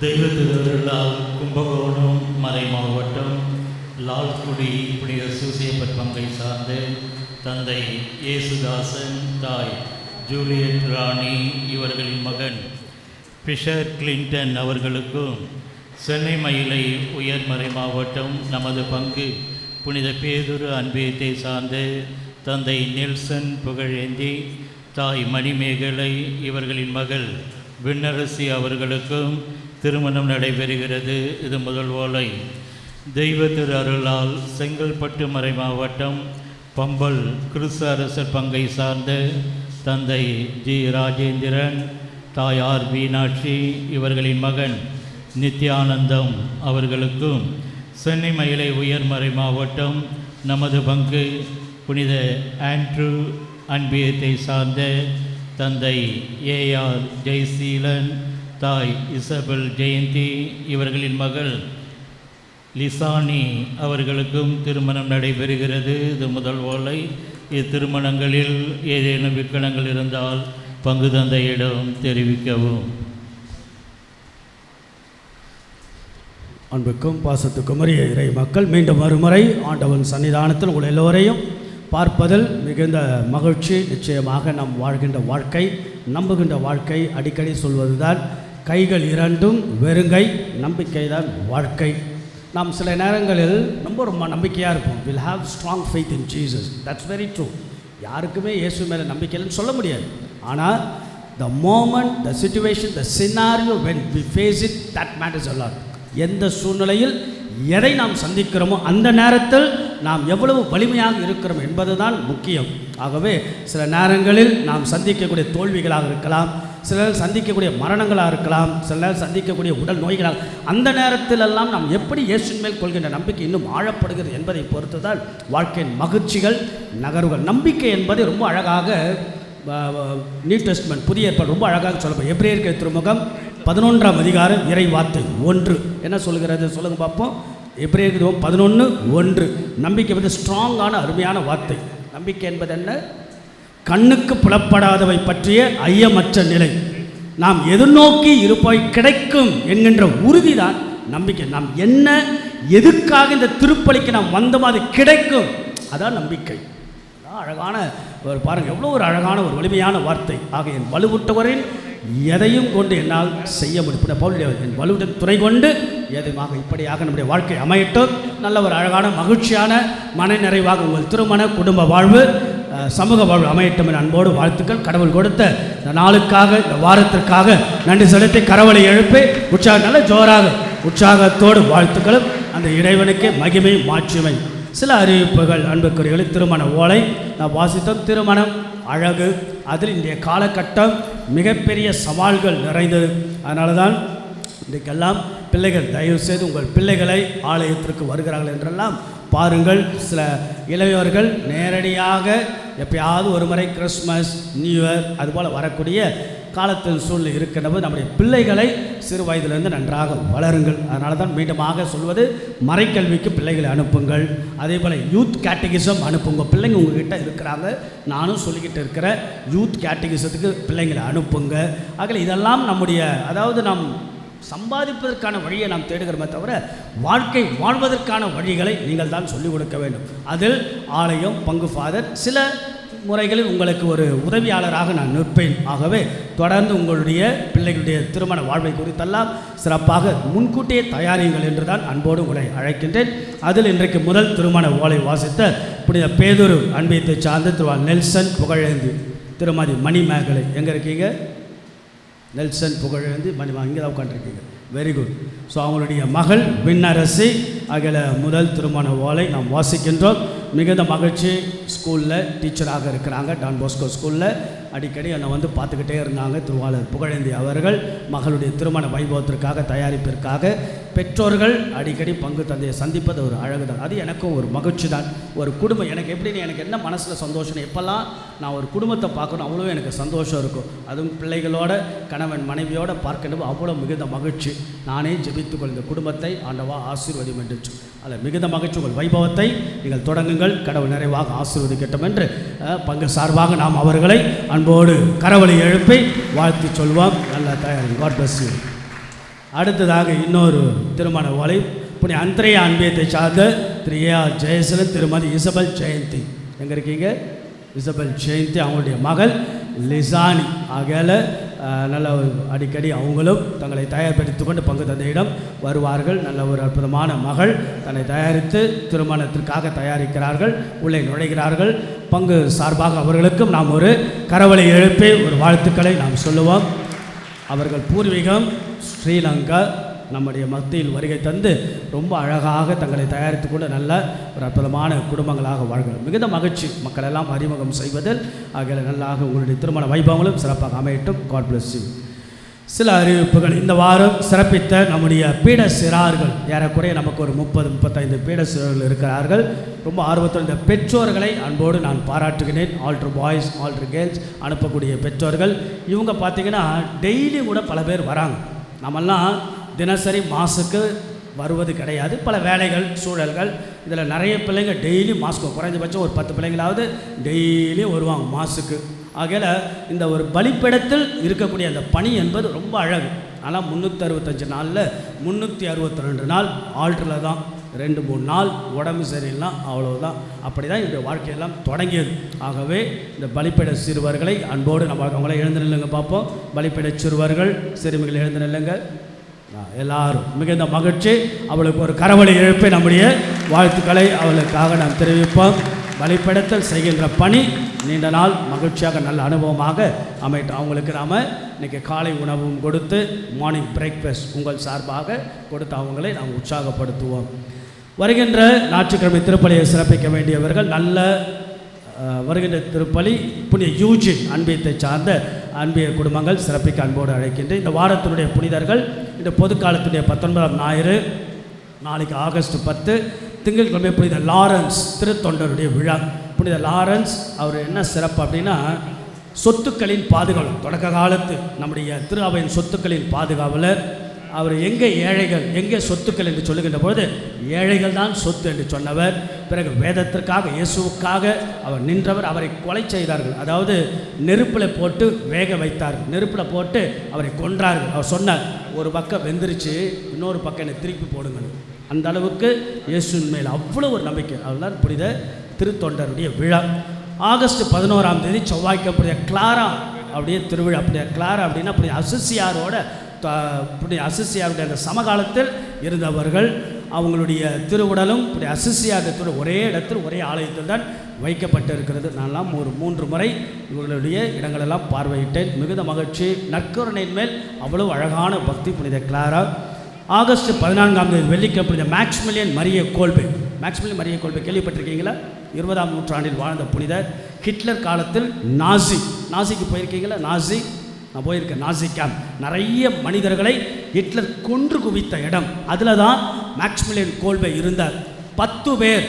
தெய்வ திருவிழால் கும்பகோணம் மறை மாவட்டம் லால்குடி புனித சூசியப்பர் பங்கை சார்ந்த தந்தை இயேசுதாசன், தாய் ஜூலியட் ராணி இவர்களின் மகன் பிஷர் கிளின்டன் அவர்களுக்கும், சென்னை மயிலை உயர்மறை மாவட்டம் நமது பங்கு புனித பேதுரு அன்பியத்தை சார்ந்த தந்தை நெல்சன் புகழேந்தி, தாய் மணிமேகலை இவர்களின் மகள் விண்ணரசி அவர்களுக்கும் திருமணம் நடைபெறுகிறது. இது முதல் ஓலை. தெய்வ திரு அருளால் செங்கல்பட்டு மறை மாவட்டம் பம்பல் கிறிஸ்து அரசர் பங்கை சார்ந்த தந்தை ஜி ராஜேந்திரன், தாயார் மீனாட்சி இவர்களின் மகன் நித்யானந்தம் அவர்களுக்கும், சென்னை மயிலை உயர்மறை மாவட்டம் நமது பங்கு புனித ஆண்ட்ரூ அன்பியத்தை சார்ந்த தந்தை ஏஆர் ஜெய்சீலன், தாய் இசபெல் ஜெயந்தி இவர்களின் மகள் லிசானி அவர்களுக்கும் திருமணம் நடைபெறுகிறது. இது முதல் ஓலை. இத்திருமணங்களில் ஏதேனும் விக்கணங்கள் இருந்தால் பங்கு தந்தையிடம் தெரிவிக்கவும். அன்புக்கும் பாசத்துக்கும் உரிய இறை மக்கள், மீண்டும் மறுமுறை ஆண்டவன் சன்னிதானத்தில் உங்கள் எல்லோரையும் பார்ப்பதில் மிகுந்த மகிழ்ச்சி. நிச்சயமாக நாம் வாழ்கின்ற வாழ்க்கை, நம்புகின்ற வாழ்க்கை, அடிக்கடி சொல்வதுதான் கைகள் இரண்டும் வெறுங்கை, நம்பிக்கை தான் வாழ்க்கை. நாம் சில நேரங்களில் ரொம்ப நம்பிக்கையாக இருப்போம். Will have strong faith in Jesus. That's very true. யாருக்குமே இயேசு மேலே நம்பிக்கை இல்லைன்னு சொல்ல முடியாது. ஆனால் the moment, the situation, the scenario when we face it, that matters a lot. எந்த சூழ்நிலையில் எதை நாம் சந்திக்கிறோமோ அந்த நேரத்தில் நாம் எவ்வளவு வலிமையாக இருக்கிறோம் என்பதுதான் முக்கியம். ஆகவே சில நேரங்களில் நாம் சந்திக்கக்கூடிய தோல்விகளாக இருக்கலாம், சிலர் சந்திக்கக்கூடிய மரணங்களாக இருக்கலாம், சிலர் சந்திக்கக்கூடிய உடல் நோய்களாக, அந்த நேரத்திலெல்லாம் நாம் எப்படி இயேசுவின் மேல் கொள்கின்ற நம்பிக்கை இன்னும் ஆழப்படுகிறது என்பதை பொறுத்து தான் வாழ்க்கையின் மகிழ்ச்சிகள், நகர்வுகள். நம்பிக்கை என்பது ரொம்ப அழகாக நியூ டெஸ்ட்மென்ட் புதிய ஏற்பாடு ரொம்ப அழகாக சொல்லப்படும். எபிரேயருக்கு திருமுகம் 11ஆம் அதிகாரம் இறை வார்த்தை 1 என்ன சொல்கிறது சொல்லுங்க பார்ப்போம். எபிரேயருக்கு 11:1. நம்பிக்கை வந்து ஸ்ட்ராங்கான அருமையான வார்த்தை. நம்பிக்கை என்பது என்ன? கண்ணுக்கு புலப்படாதவை பற்றிய ஐயமற்ற நிலை, நாம் எதிர்நோக்கி இருப்பவை கிடைக்கும் என்கின்ற உறுதி தான் நம்பிக்கை. நாம் என்ன எதுக்காக இந்த திருப்பலிக்கு நாம் வந்தோமோ அது கிடைக்கும், அதான் நம்பிக்கை. அழகான ஒரு பாருங்கள், எவ்வளோ ஒரு அழகான ஒரு வலிமையான வார்த்தை. ஆக என் வலுவுட்டவரின் எதையும் கொண்டு என்னால் செய்ய முடியும். பவுல் என் வலுவுடன் துணை கொண்டு எதுமாக இப்படியாக நம்முடைய வாழ்க்கை அமையட்டும். நல்ல ஒரு அழகான மகிழ்ச்சியான மன நிறைவாக உங்கள் திருமண குடும்ப வாழ்வு, சமூக வாழ்வு அமையட்டும் என அன்போடு வாழ்த்துக்கள். கடவுள் கொடுத்த இந்த நாளுக்காக, இந்த வாரத்திற்காக நன்றி செலுத்தி கரவலை எழுப்பி நல்ல ஜோராக உற்சாகத்தோடு வாழ்த்துக்களும். அந்த இறைவனுக்கு மகிமை மாட்சிமை. சில அறிவிப்புகள் அன்புக்குரியவர்களை. திருமண ஓலை நான் வாசித்தோம். திருமணம் அழகு, அதில் இன்றைய காலகட்டம் மிகப்பெரிய சவால்கள் நிறைந்தது. அதனால தான் இன்றைக்கெல்லாம் பிள்ளைகள் தயவுசெய்து உங்கள் பிள்ளைகளை ஆலயத்திற்கு வருகிறார்கள் என்றெல்லாம் பாருங்கள். சில இளையவர்கள் நேரடியாக எப்பயாவது ஒரு முறை கிறிஸ்மஸ், நியூ இயர் அதுபோல் வரக்கூடிய காலத்தில் சூழ்நிலை இருக்கின்றபோது நம்முடைய பிள்ளைகளை சிறு வயதிலிருந்து நன்றாக வளருங்கள். அதனால தான் மீண்டுமாக சொல்வது, மறைக்கல்விக்கு பிள்ளைகளை அனுப்புங்கள். அதே போல் யூத் கேட்டகிசம் அனுப்புங்க. பிள்ளைங்க உங்ககிட்ட இருக்கிறாங்க, நானும் சொல்லிக்கிட்டு இருக்கிற யூத் கேட்டகிசத்துக்கு பிள்ளைங்களை அனுப்புங்க. ஆகல இதெல்லாம் நம்முடைய, அதாவது நாம் சம்பாதிப்பதற்கான வழியை நாம் தேடுகிறோமே தவிர வாழ்க்கை வாழ்வதற்கான வழிகளை நீங்கள் தான் சொல்லிக் கொடுக்க வேண்டும். அதில் ஆலயம், பங்கு ஃபாதர் சில முறைகளில் உங்களுக்கு ஒரு உதவியாளராக நான் நிற்பேன். ஆகவே தொடர்ந்து உங்களுடைய பிள்ளைகளுடைய திருமண வாழ்வை குறித்தெல்லாம் சிறப்பாக முன்கூட்டியே தயாரியுங்கள் என்று தான் அன்போடு உங்களை அழைக்கின்றேன். அதில் இன்றைக்கு முதல் திருமண ஓலை வாசித்த புனித பேதுரு அன்பியத்தை சார்ந்த திருவாள் நெல்சன் புகழேந்தி திருமதி மணிமேகலை. எங்கே இருக்கீங்க? நெல்சன் புகழேந்தி மணிமா, இங்கே தான் உட்காந்துருக்கீங்க. Very good. ஸோ அவங்களுடைய மகள் விண்ணரசி ஆகிய முதல் திருமண ஓலை நாம் வாசிக்கின்றோம். மிகுந்த மகிழ்ச்சி. ஸ்கூலில் டீச்சராக இருக்கிறாங்க, டான் போஸ்கோ ஸ்கூலில். அடிக்கடி என்னை வந்து பார்த்துக்கிட்டே இருந்தாங்க திருவாளர் புகழேந்தி அவர்கள். மகளுடைய திருமண வைபவத்திற்காக, தயாரிப்பிற்காக பெற்றோர்கள் அடிக்கடி பங்கு தந்தையை சந்திப்பது ஒரு அழகு தான். அது எனக்கும் ஒரு மகிழ்ச்சி தான். ஒரு குடும்பம் எனக்கு எப்படின்னு, எனக்கு என்ன மனசில் சந்தோஷம், எப்போல்லாம் நான் ஒரு குடும்பத்தை பார்க்கணும் அவ்வளோ எனக்கு சந்தோஷம் இருக்கும். அதுவும் பிள்ளைகளோட, கணவன் மனைவியோடு பார்க்கணும், அவ்வளோ மிகுந்த மகிழ்ச்சி. நானே ஜெபித்துக்கொள் இந்த குடும்பத்தை ஆண்டவா ஆசீர்வதியும் என்று. அதில் மிகுந்த மகிழ்ச்சி. உங்கள் வைபவத்தை நீங்கள் தொடங்குங்கள், கடவுள் நிறைவாக ஆசீர்வதிக்கட்டும் என்று பங்கு சார்பாக நாம் அவர்களை அன்போடு கரவலை எழுப்பி வாழ்த்து சொல்வோம். நல்ல தயாரி. God bless you. அடுத்ததாக இன்னொரு திருமண ஓலை புனித அந்திரேயா அன்பியத்தை சார்ந்த திரு ஏஆர் ஜெயசலன், திருமதி இசபெல் ஜெயந்தி. எங்கே இருக்கீங்க? இசபெல் ஜெயந்தி அவங்களுடைய மகள் லிசானி. ஆகையால் நல்ல அடிக்கடி அவங்களும் தங்களை தயார்படுத்தி கொண்டு பங்கு தந்தையிடம் வருவார்கள். நல்ல ஒரு அற்புதமான மகள் தன்னை தயாரித்து திருமணத்திற்காக தயாரிக்கிறார்கள், உள்ளே நுழைகிறார்கள். பங்கு சார்பாக அவர்களுக்கும் நாம் ஒரு கரவலை எழுப்பி ஒரு வாழ்த்துக்களை நாம் சொல்லுவோம். அவர்கள் பூர்வீகம் ஸ்ரீலங்கா, நம்முடைய மத்தியில் வருகை தந்து ரொம்ப அழகாக தங்களை தயாரித்து கொண்டு நல்ல ஒரு அற்புதமான குடும்பங்களாக வாழ்கிறார். மிகுந்த மகிழ்ச்சி மக்கள் எல்லாம் அறிமுகம் செய்வதில். ஆகிய நல்லாக உங்களுடைய திருமண வைபவங்களும் சிறப்பாக அமையட்டும். God bless you. சில அறிவிப்புகள். இந்த வாரம் சிறப்பித்த நம்முடைய பீட சிறார்கள் ஏறக்குறைய நமக்கு ஒரு 30-35 பீட சிறார்கள் இருக்கிறார்கள். ரொம்ப ஆர்வத்தில் இந்த பெற்றோர்களை அன்போடு நான் பாராட்டுகிறேன். ஆல்ட்ரு பாய்ஸ், ஆல்ட்ரு கேர்ள்ஸ் அனுப்பக்கூடிய பெற்றோர்கள் இவங்க பார்த்திங்கன்னா டெய்லி கூட பல பேர் வராங்க. நம்மெல்லாம் தினசரி மாசுக்கு வருவது கிடையாது. பல வேலைகள் சூழல்கள் இதில் நிறைய பிள்ளைங்க டெய்லி மாசுக்கு குறைஞ்சபட்சம் ஒரு 10 பிள்ளைங்களாவது டெய்லியும் வருவாங்க மாசுக்கு. ஆகையால் இந்த ஒரு பலிப்பிடத்தில் இருக்கக்கூடிய அந்த பணி என்பது ரொம்ப அழகு. ஆனால் 365 நாளில் 362 நாள் ஆல்டரில் தான். 2-3 நாள் உடம்பு சரியில்லைனா அவ்வளவுதான். அப்படி தான் என்னுடைய வாழ்க்கையெல்லாம் தொடங்கியது. ஆகவே இந்த பலிப்பிட சிறுவர்களை அன்போடு நம்ம அவங்கள எழுந்து நில்லுங்க பார்ப்போம். பலிப்பிட சிறுவர்கள் சிறுமிகள் எழுந்து நில்லுங்க. எல்லாரும் மிகுந்த மகிழ்ச்சி. அவளுக்கு ஒரு கரவலை எழுப்பி நம்முடைய வாழ்த்துக்களை அவளுக்காக நாம் தெரிவிப்போம். பலிப்பிடத்தில் செய்கின்ற பணி நீண்ட நாள் மகிழ்ச்சியாக நல்ல அனுபவமாக அமையட்டும். அவங்களுக்கு நாம் இன்றைக்கி காலை உணவும் கொடுத்து மார்னிங் பிரேக்ஃபாஸ்ட் உங்கள் சார்பாக கொடுத்து அவங்களை நாம் உற்சாகப்படுத்துவோம். வருகின்ற ஞாயிற்றுக்கிழமை திருப்பலியை சிறப்பிக்க வேண்டியவர்கள் நல்ல வருகின்ற திருப்பலி புனித யூஜின் அன்பியத்தை சார்ந்த அன்பிய குடும்பங்கள் சிறப்பிக்க அன்போடு அழைக்கின்றேன். இந்த வாரத்தினுடைய புனிதர்கள் இந்த பொதுக்காலத்துடைய 19ஆம் ஞாயிறு, நாளைக்கு ஆகஸ்ட் 10 திங்கட்கிழமை புனித லாரன்ஸ் திருத்தொண்டருடைய விழா. புனித லாரன்ஸ் அவர் என்ன சிறப்பு அப்படின்னா சொத்துக்களின் பாதுகாவலர். தொடக்க காலத்து நம்முடைய திரு அவையின் சொத்துக்களின் பாதுகாவலர். அவர் எங்கே ஏழைகள் எங்கே சொத்துக்கள் என்று சொல்லுகின்ற பொழுது ஏழைகள் தான் சொத்து என்று சொன்னவர். பிறகு வேதத்திற்காக இயேசுவுக்காக அவர் நின்றவர். அவரை கொலை செய்தார்கள், அதாவது நெருப்பில் போட்டு வேக வைத்தார்கள், நெருப்பில் போட்டு அவரை கொன்றார்கள். அவர் சொன்னார், ஒரு பக்கம் வெந்திருச்சு, இன்னொரு பக்கம் என்னை திருப்பி போடுங்கள். அந்த அளவுக்கு இயேசுவின் மேல் அவ்வளோ ஒரு நம்பிக்கை. அவர்தான் புனித திருத்தொண்டருடைய விழா. ஆகஸ்ட் 11ஆம் தேதி செவ்வாய்க்கு கிளாரா அப்படியே திருவிழா. அப்படியே கிளாரா அப்படின்னா அப்படி அசிசியாரோட இப்படி அசிசியாருடைய அந்த சமகாலத்தில் இருந்தவர்கள். அவங்களுடைய திருவுடலும் இப்படி அசிசியார் ஒரே இடத்தில் ஒரே ஆலயத்தில் தான் வைக்கப்பட்டு இருக்கிறது. நான்லாம் ஒரு 3 முறை இவர்களுடைய இடங்களெல்லாம் பார்வையிட்டேன். மிகுந்த மகிழ்ச்சி. நற்கருணையின் மேல் அவ்வளவு அழகான பக்தி புனித கிளாரா. ஆகஸ்ட் 14ஆம் தேதி வெள்ளிக்கிழமை புனித மேக்ஸ்மிலியன் மரிய கோல்பே. மேக்ஸ்மிலியன் மரிய கோல்பே கேள்விப்பட்டிருக்கீங்களா? 20ஆம் நூற்றாண்டில் வாழ்ந்த புனிதர். ஹிட்லர் காலத்தில் நாசிக்கு போயிருக்கீங்களா? நாசி நான் போயிருக்கேன். நாசி கேம்ப் நிறைய மனிதர்களை ஹிட்லர் கொன்று குவித்த இடம். அதில் தான் மேக்ஸ்மிலியன் கோல்பே இருந்தார். 10 பேர்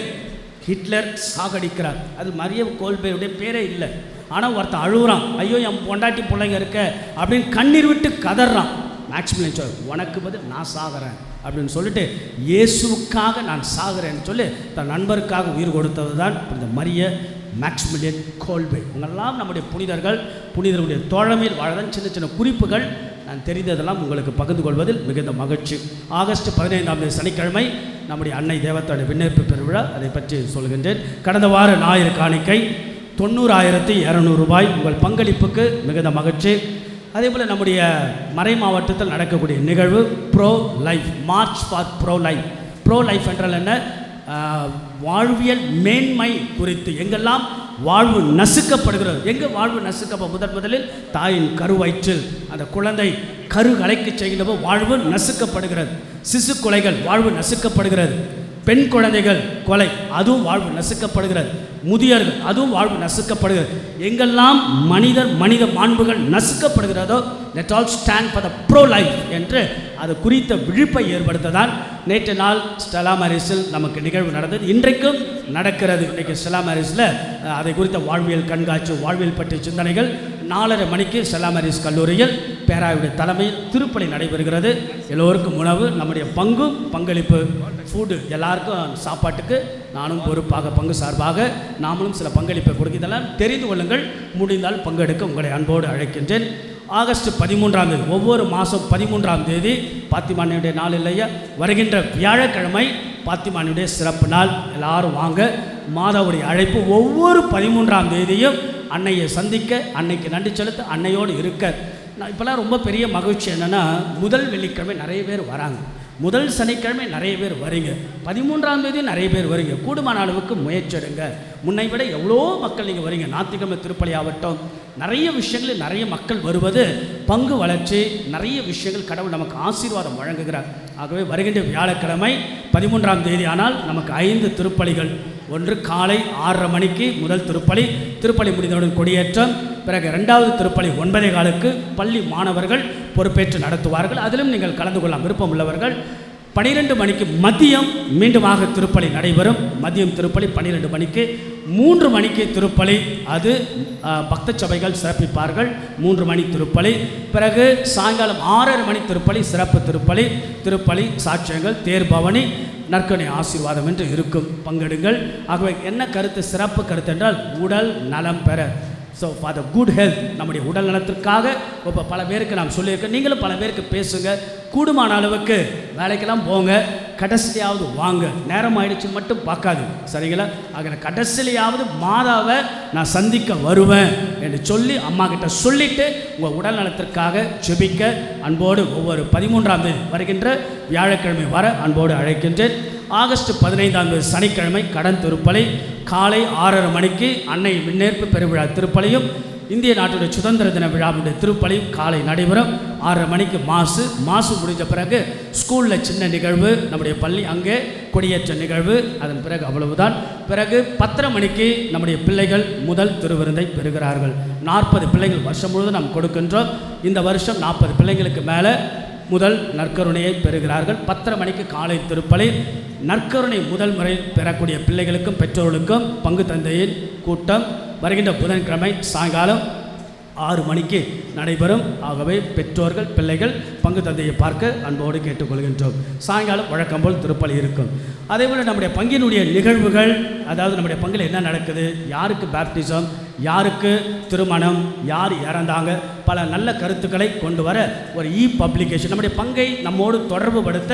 ஹிட்லர் சாகடிக்கிறார். அது மரிய கோல்பேயுடைய பேரே இல்லை. ஆனால் ஒருத்தன் அழுகுறான், ஐயோ என் பொண்டாட்டி பிள்ளைங்க இருக்க அப்படின்னு கண்ணீர் விட்டு கதறான். மேக்ஸ்மிலியன் சொல், உனக்கு பதில் நான் சாகிறேன் அப்படின்னு சொல்லிட்டு இயேசுவுக்காக நான் சாகிறேன்னு சொல்லி தன் நண்பருக்காக உயிர் கொடுத்தது தான் இந்த மரிய மேக்ஸ்மிலியன் கோல்பே. இவங்கெல்லாம் நம்முடைய புனிதர்களுடைய தோழமையில் வாழதான் சின்ன சின்ன குறிப்புகள் நான் தெரிந்ததெல்லாம் உங்களுக்கு பகிர்ந்து கொள்வதில் மிகுந்த மகிழ்ச்சி. ஆகஸ்ட் 15ஆம் தேதி சனிக்கிழமை நம்முடைய அன்னை தேவத்தோட விண்ணேற்பு பெருவிழா. அதை பற்றி சொல்கின்றேன். கடந்த வார ஞாயிறு காணிக்கை 90,200 ரூபாய். உங்கள் பங்களிப்புக்கு மிகுந்த மகிழ்ச்சி. அதே போல் நம்முடைய மறை மாவட்டத்தில் நடக்கக்கூடிய நிகழ்வு bro life, March for bro life. Bro life என்றால் என்ன? வாழ்வியல் மேன்மை குறித்து. எங்கெல்லாம் வாழ்வு நசுக்கப்படுகிறது, எங்கே வாழ்வு முதலில் தாயின் கருவயிற்றில் அந்த குழந்தை கருகலைக்கு செய்கின்றபோ வாழ்வு நசுக்கப்படுகிறது. சிசு கொலைகள் வாழ்வு நசுக்கப்படுகிறது. பெண் குழந்தைகள் கொலை அதுவும் வாழ்வு நசுக்கப்படுகிறது. முதியர்கள் அதுவும் வாழ்வு நசுக்கப்படுகிறது. எங்கெல்லாம் மனித மாண்புகள் நசுக்கப்படுகிறதோ let all stand for the pro life என்று அது குறித்த விழிப்பை ஏற்படுத்ததான் நேற்று நாள் ஸ்டெலா மேரிஸில் நமக்கு நிகழ்வு நடந்தது. இன்றைக்கும் நடக்கிறது. இன்றைக்கு ஸ்டெலா மேரிஸில் அதை குறித்த வாழ்வியல் கண்காட்சி, வாழ்வியல் பற்றிய சிந்தனைகள் 4:30 மணிக்கு ஸ்டெலா மேரிஸ் கல்லூரியில் பேராயுடைய தலைமையில் திருப்பலி நடைபெறுகிறது. எல்லோருக்கும் உணவு, நம்முடைய பங்களிப்பு ஃபுட்டு, எல்லாருக்கும் சாப்பாட்டுக்கு நானும் பொறுப்பாக பங்கு சார்பாக நாமளும் சில பங்களிப்பை கொடுக்க. இதெல்லாம் தெரிந்து கொள்ளுங்கள். முடிந்தால் பங்கெடுக்க உங்களை அன்போடு அழைக்கின்றேன். ஆகஸ்ட் 13ஆம் தேதி, ஒவ்வொரு மாதம் 13ஆம் தேதி பாத்திமானியுடைய நாள் இல்லையா, வருகின்ற வியாழக்கிழமை பாத்திமானியுடைய சிறப்பு நாள். எல்லாரும் வாங்க. மாதாவுடைய அழைப்பு ஒவ்வொரு 13ஆம் தேதியும் அன்னையை சந்திக்க, அன்னைக்கு நன்றி செலுத்த, அன்னையோடு இருக்க. நான் இப்போலாம் ரொம்ப பெரிய மகிழ்ச்சி என்னென்னா, முதல் வெள்ளிக்கிழமை நிறைய பேர் வராங்க, முதல் சனிக்கிழமை நிறைய பேர் வரீங்க, 13ஆம் தேதி நிறைய பேர் வரீங்க. கூடுமான அளவுக்கு முயற்சி எடுங்க. முன்னை விட எவ்வளோ மக்கள் நீங்கள் வரீங்க. ஞாயிற்றுக்கிழமை திருப்பலி ஆகட்டும், நிறைய விஷயங்கள் நிறைய மக்கள் வருவது பங்கு வளர்ச்சி, நிறைய விஷயங்கள் கடவுள் நமக்கு ஆசீர்வாதம் வழங்குகிறார். ஆகவே வருகின்ற வியாழக்கிழமை 13ஆம் தேதி ஆனால் நமக்கு 5 திருப்பலிகள். ஒன்று காலை 6:30 மணிக்கு முதல் திருப்பலி, திருப்பலி முடிந்தவுடன் கொடியேற்றம். பிறகு 2வது திருப்பலி 9:15 பள்ளி மாணவர்கள் பொறுப்பேற்று நடத்துவார்கள். அதிலும் நீங்கள் கலந்து கொள்ளலாம் விருப்பம் உள்ளவர்கள். 12 மணிக்கு மதியம் மீண்டுமாக திருப்பலி நடைபெறும். மதியம் திருப்பலி 12 மணிக்கு. 3 மணிக்கு திருப்பலி, அது பக்த சபைகள் சிறப்பிப்பார்கள். 3 மணி திருப்பலி. பிறகு சாயங்காலம் 6:30 மணி திருப்பலி, சிறப்பு திருப்பலி, திருப்பலி சாட்சியங்கள், தேர்பவனி, நற்கனை ஆசீர்வாதம் என்று இருக்கும். பங்கெடுங்கள். ஆகவே என்ன கருத்து, சிறப்பு கருத்து என்றால் உடல் நலம் பெற. So for the good health, நம்முடைய உடல் நலத்திற்காக இப்போ பல பேருக்கு நாம் சொல்லியிருக்கேன். நீங்களும் பல பேருக்கு பேசுங்க. கூடுமான அளவுக்கு வேலைக்கெல்லாம் போங்க, கடைசியாவது வாங்க. நேரம் ஆயிடுச்சுன்னு மட்டும் பார்க்காது, சரிங்களா? ஆக கடைசிலையாவது மாதாவை நான் சந்திக்க வருவேன் என்று சொல்லி அம்மா கிட்ட சொல்லிவிட்டு உங்கள் உடல் நலத்திற்காக ஜெபிக்க அன்போடு ஒவ்வொரு 13ஆம் தேதி வருகின்ற வியாழக்கிழமை வர அன்போடு அழைக்கின்றேன். ஆகஸ்ட் 15ஆம் தேதி சனிக்கிழமை கடன் திருப்பலி காலை 6:30 மணிக்கு அன்னை விண்ணேற்பு பெருவிழா திருப்பலியும் இந்திய நாட்டுடைய சுதந்திர தின விழாவுடைய திருப்பலியும் காலை நடைபெறும். 6:30 மணிக்கு மாசு முடிஞ்ச பிறகு ஸ்கூலில் சின்ன நிகழ்வு, நம்முடைய பள்ளி அங்கே கொடியேற்ற நிகழ்வு. அதன் பிறகு அவ்வளவுதான். பிறகு 10:30 மணிக்கு நம்முடைய பிள்ளைகள் முதல் திருவிருந்தை பெறுகிறார்கள். 40 பிள்ளைகள் வருஷம் முழுவதும் நாம் கொடுக்கின்றோம். இந்த வருஷம் 40 பிள்ளைங்களுக்கு மேலே முதல் நற்கருணையை பெறுகிறார்கள். 10:30 மணிக்கு காலை திருப்பலி. நற்கருணை முதல் முறை பெறக்கூடிய பிள்ளைகளுக்கும் பெற்றோர்களுக்கும் பங்கு தந்தையின் கூட்டம் வருகின்ற புதன்கிழமை சாயங்காலம் 6 மணிக்கு நடைபெறும். ஆகவே பெற்றோர்கள் பிள்ளைகள் பங்கு தந்தையை பார்க்க அன்போடு கேட்டுக்கொள்கின்றோம். சாயங்காலம் வழக்கம் போல் திருப்பலி இருக்கும். அதேபோல் நம்முடைய பங்கினுடைய நிகழ்வுகள், அதாவது நம்முடைய பங்கில் என்ன நடக்குது, யாருக்கு பேப்டிசம், யாருக்கு திருமணம், யார் இறந்தாங்க, பல நல்ல கருத்துக்களை கொண்டு வர ஒரு பப்ளிகேஷன் நம்முடைய பங்கை நம்மோடு தொடர்பு படுத்த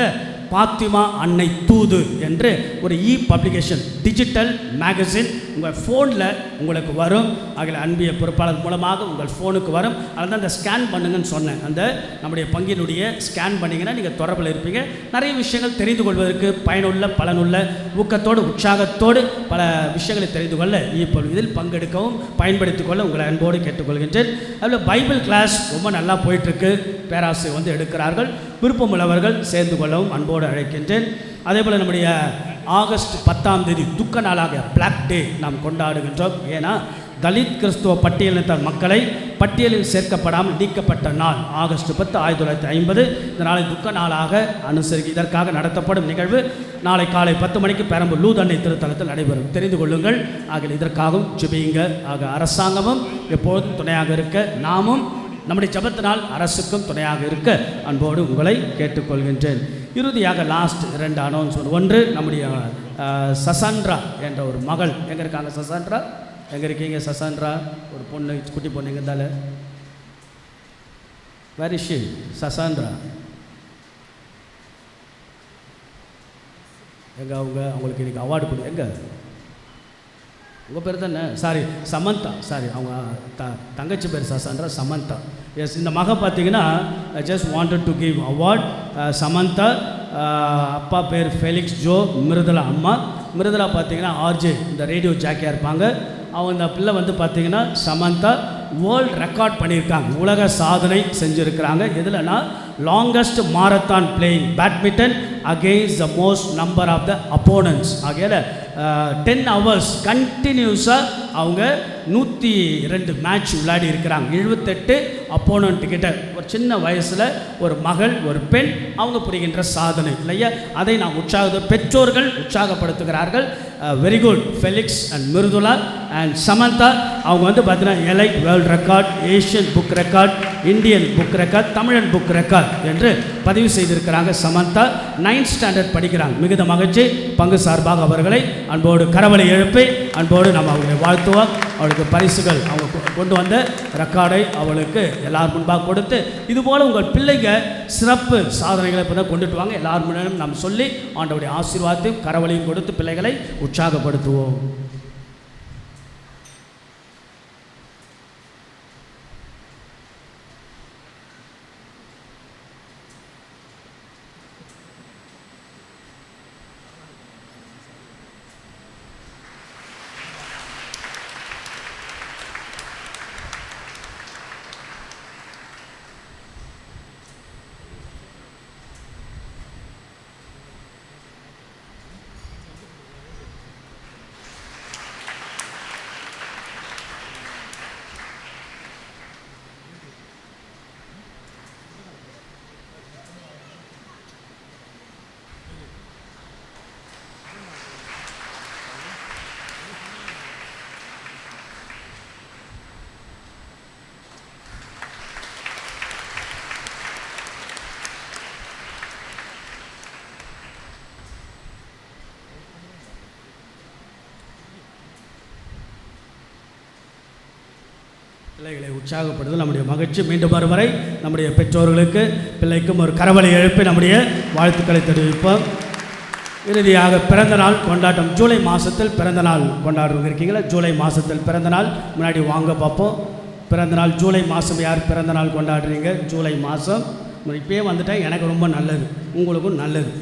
பாத்திமா அன்னை தூது என்று ஒரு பப்ளிகேஷன், டிஜிட்டல் மேகசின் உங்கள் ஃபோனில் உங்களுக்கு வரும். அதில் அன்பிய பொறுப்பாளர் மூலமாக உங்கள் ஃபோனுக்கு வரும். அதில் தான் அந்த ஸ்கேன் பண்ணுங்கன்னு சொன்னேன். அந்த நம்முடைய பங்கினுடைய ஸ்கேன் பண்ணிங்கன்னா நீங்கள் தொடர்பில் இருப்பீங்க. நிறைய விஷயங்கள் தெரிந்து கொள்வதற்கு பயனுள்ள, பலனுள்ள, ஊக்கத்தோடு, உற்சாகத்தோடு பல விஷயங்களை தெரிந்து கொள்ள இதில் பங்கெடுக்கவும் பயன்படுத்திக் கொள்ள உங்களை அன்போடு கேட்டுக்கொள்கின்றேன். அதில் பைபிள் கிளாஸ் ரொம்ப நல்லா போயிட்டுருக்கு. பேராசிரியர் வந்து எடுக்கிறார்கள். விருப்பமுள்ளவர்கள் சேர்ந்து கொள்ளவும் அன்போடு அழைக்கின்றேன். அதேபோல் நம்முடைய ஆகஸ்ட் 10ஆம் தேதி துக்க நாளாக பிளாக் டே நாம் கொண்டாடுகின்றோம். ஏன்னா தலித் கிறிஸ்துவ பட்டியலினத்தார் மக்களை பட்டியலில் சேர்க்கப்படாமல் நீக்கப்பட்ட நாள் ஆகஸ்ட் 10, 1950. இந்த நாளை துக்க நாளாக அனுசரிக்க இதற்காக நடத்தப்படும் நிகழ்வு நாளை காலை 10 மணிக்கு பெரம்பூர் லூதன்னை திருத்தலத்தில் நடைபெறும். தெரிந்து கொள்ளுங்கள். ஆக இதற்காகவும் ஜெபியுங்க. ஆக அரசாங்கமும் எப்பொழுதும் துணையாக இருக்க, நாமும் நம்முடைய ஜெபத்தினால் அரசுக்கும் துணையாக இருக்க அன்போடு உங்களை கேட்டுக்கொள்கின்றேன். இறுதியாக லாஸ்ட் 2 அனௌன்ஸ்மெண்ட். ஒன்று, நம்முடைய சசாண்ட்ரா என்ற ஒரு மகள் எங்கே இருக்காங்க? சசாண்ட்ரா எங்கே இருக்கீங்க? சசாண்ட்ரா ஒரு பொண்ணு, குட்டி பொண்ணு எங்கே இருந்தாலும் வெரி ஷி சசாண்ட்ரா எங்கே? அவங்களுக்கு இன்றைக்கி அவார்டு கொடு. எங்கே உங்கள் பேர் தானே? சாரி, சமந்தா. சாரி, அவங்க தங்கச்சி பேர் சசாண்ட்ரா, சமந்தா. எஸ், இந்த மக பார்த்தீங்கன்னா just wanted to give award. Samantha அப்பா பேர் ஃபெலிக்ஸ் ஜோ, மிருதுலா அம்மா. மிருதுலா பார்த்தீங்கன்னா ஆர்ஜே, இந்த ரேடியோ ஜாக்கியாக இருப்பாங்க. அவங்க இந்த பிள்ளை வந்து பார்த்தீங்கன்னா சமந்தா வேர்ல்டு ரெக்கார்ட் பண்ணியிருக்காங்க, உலக சாதனை செஞ்சுருக்கிறாங்க. எதுலனா longest marathon playing badminton against the most number of the opponents. ஆகையால் 10 hours கண்டினியூஸாக அவங்க 102 மேட்ச் விளையாடி இருக்கிறாங்க. 78 அப்போனன்ட்டு கிட்ட. ஒரு சின்ன வயசில் ஒரு மகள், ஒரு பெண், அவங்க புரிகின்ற சாதனை இல்லையா? அதை நாம் பெற்றோர்கள் உற்சாகப்படுத்துகிறார்கள். Very good Felix and Mridula and Samantha. அவங்க வந்து பார்த்தீங்கன்னா elite world record, Asian book record, Indian book record, Tamilan book record என்று பதிவு செய்திருக்கிறாங்க. சமந்தா 9th ஸ்டாண்டர்ட் படிக்கிறாங்க. மிகுந்த மகிழ்ச்சி. பங்கு சார்பாக அவர்களை அன்போடு கரவலை எழுப்பி அன்போடு நம்ம அவர்களை வாழ்த்துவோம். அவளுக்கு பரிசுகள் அவங்க கொண்டு வந்த ரெக்கார்டை அவளுக்கு எல்லார் முன்பாக கொடுத்து, இதுபோல் உங்கள் பிள்ளைங்க சிறப்பு சாதனைகளை இப்போ தான் கொண்டுட்டு வாங்க. எல்லார் முன்னாலும் நாம் சொல்லி ஆண்டவருடைய ஆசீர்வாதத்தையும் கரவலையும் கொடுத்து பிள்ளைகளை உற்சாகப்படுத்துவோம். பிள்ளைகளை உற்சாகப்படுதல் நம்முடைய மகிழ்ச்சி. மீண்டும் வரும் வரை நம்முடைய பெற்றோர்களுக்கு பிள்ளைக்கும் ஒரு கரவலை எழுப்பி நம்முடைய வாழ்த்துக்களை தெரிவிப்போம். இறுதியாக பிறந்த நாள் கொண்டாட்டம். ஜூலை மாதத்தில் பிறந்த நாள் கொண்டாடுறவங்க இருக்கீங்களா? ஜூலை மாதத்தில் பிறந்த நாள் முன்னாடி வாங்க பார்ப்போம். பிறந்த நாள் ஜூலை மாதம் யார் பிறந்த நாள் கொண்டாடுறீங்க? ஜூலை மாதம் இப்போயே வந்துட்டேன், எனக்கு ரொம்ப நல்லது, உங்களுக்கும் நல்லது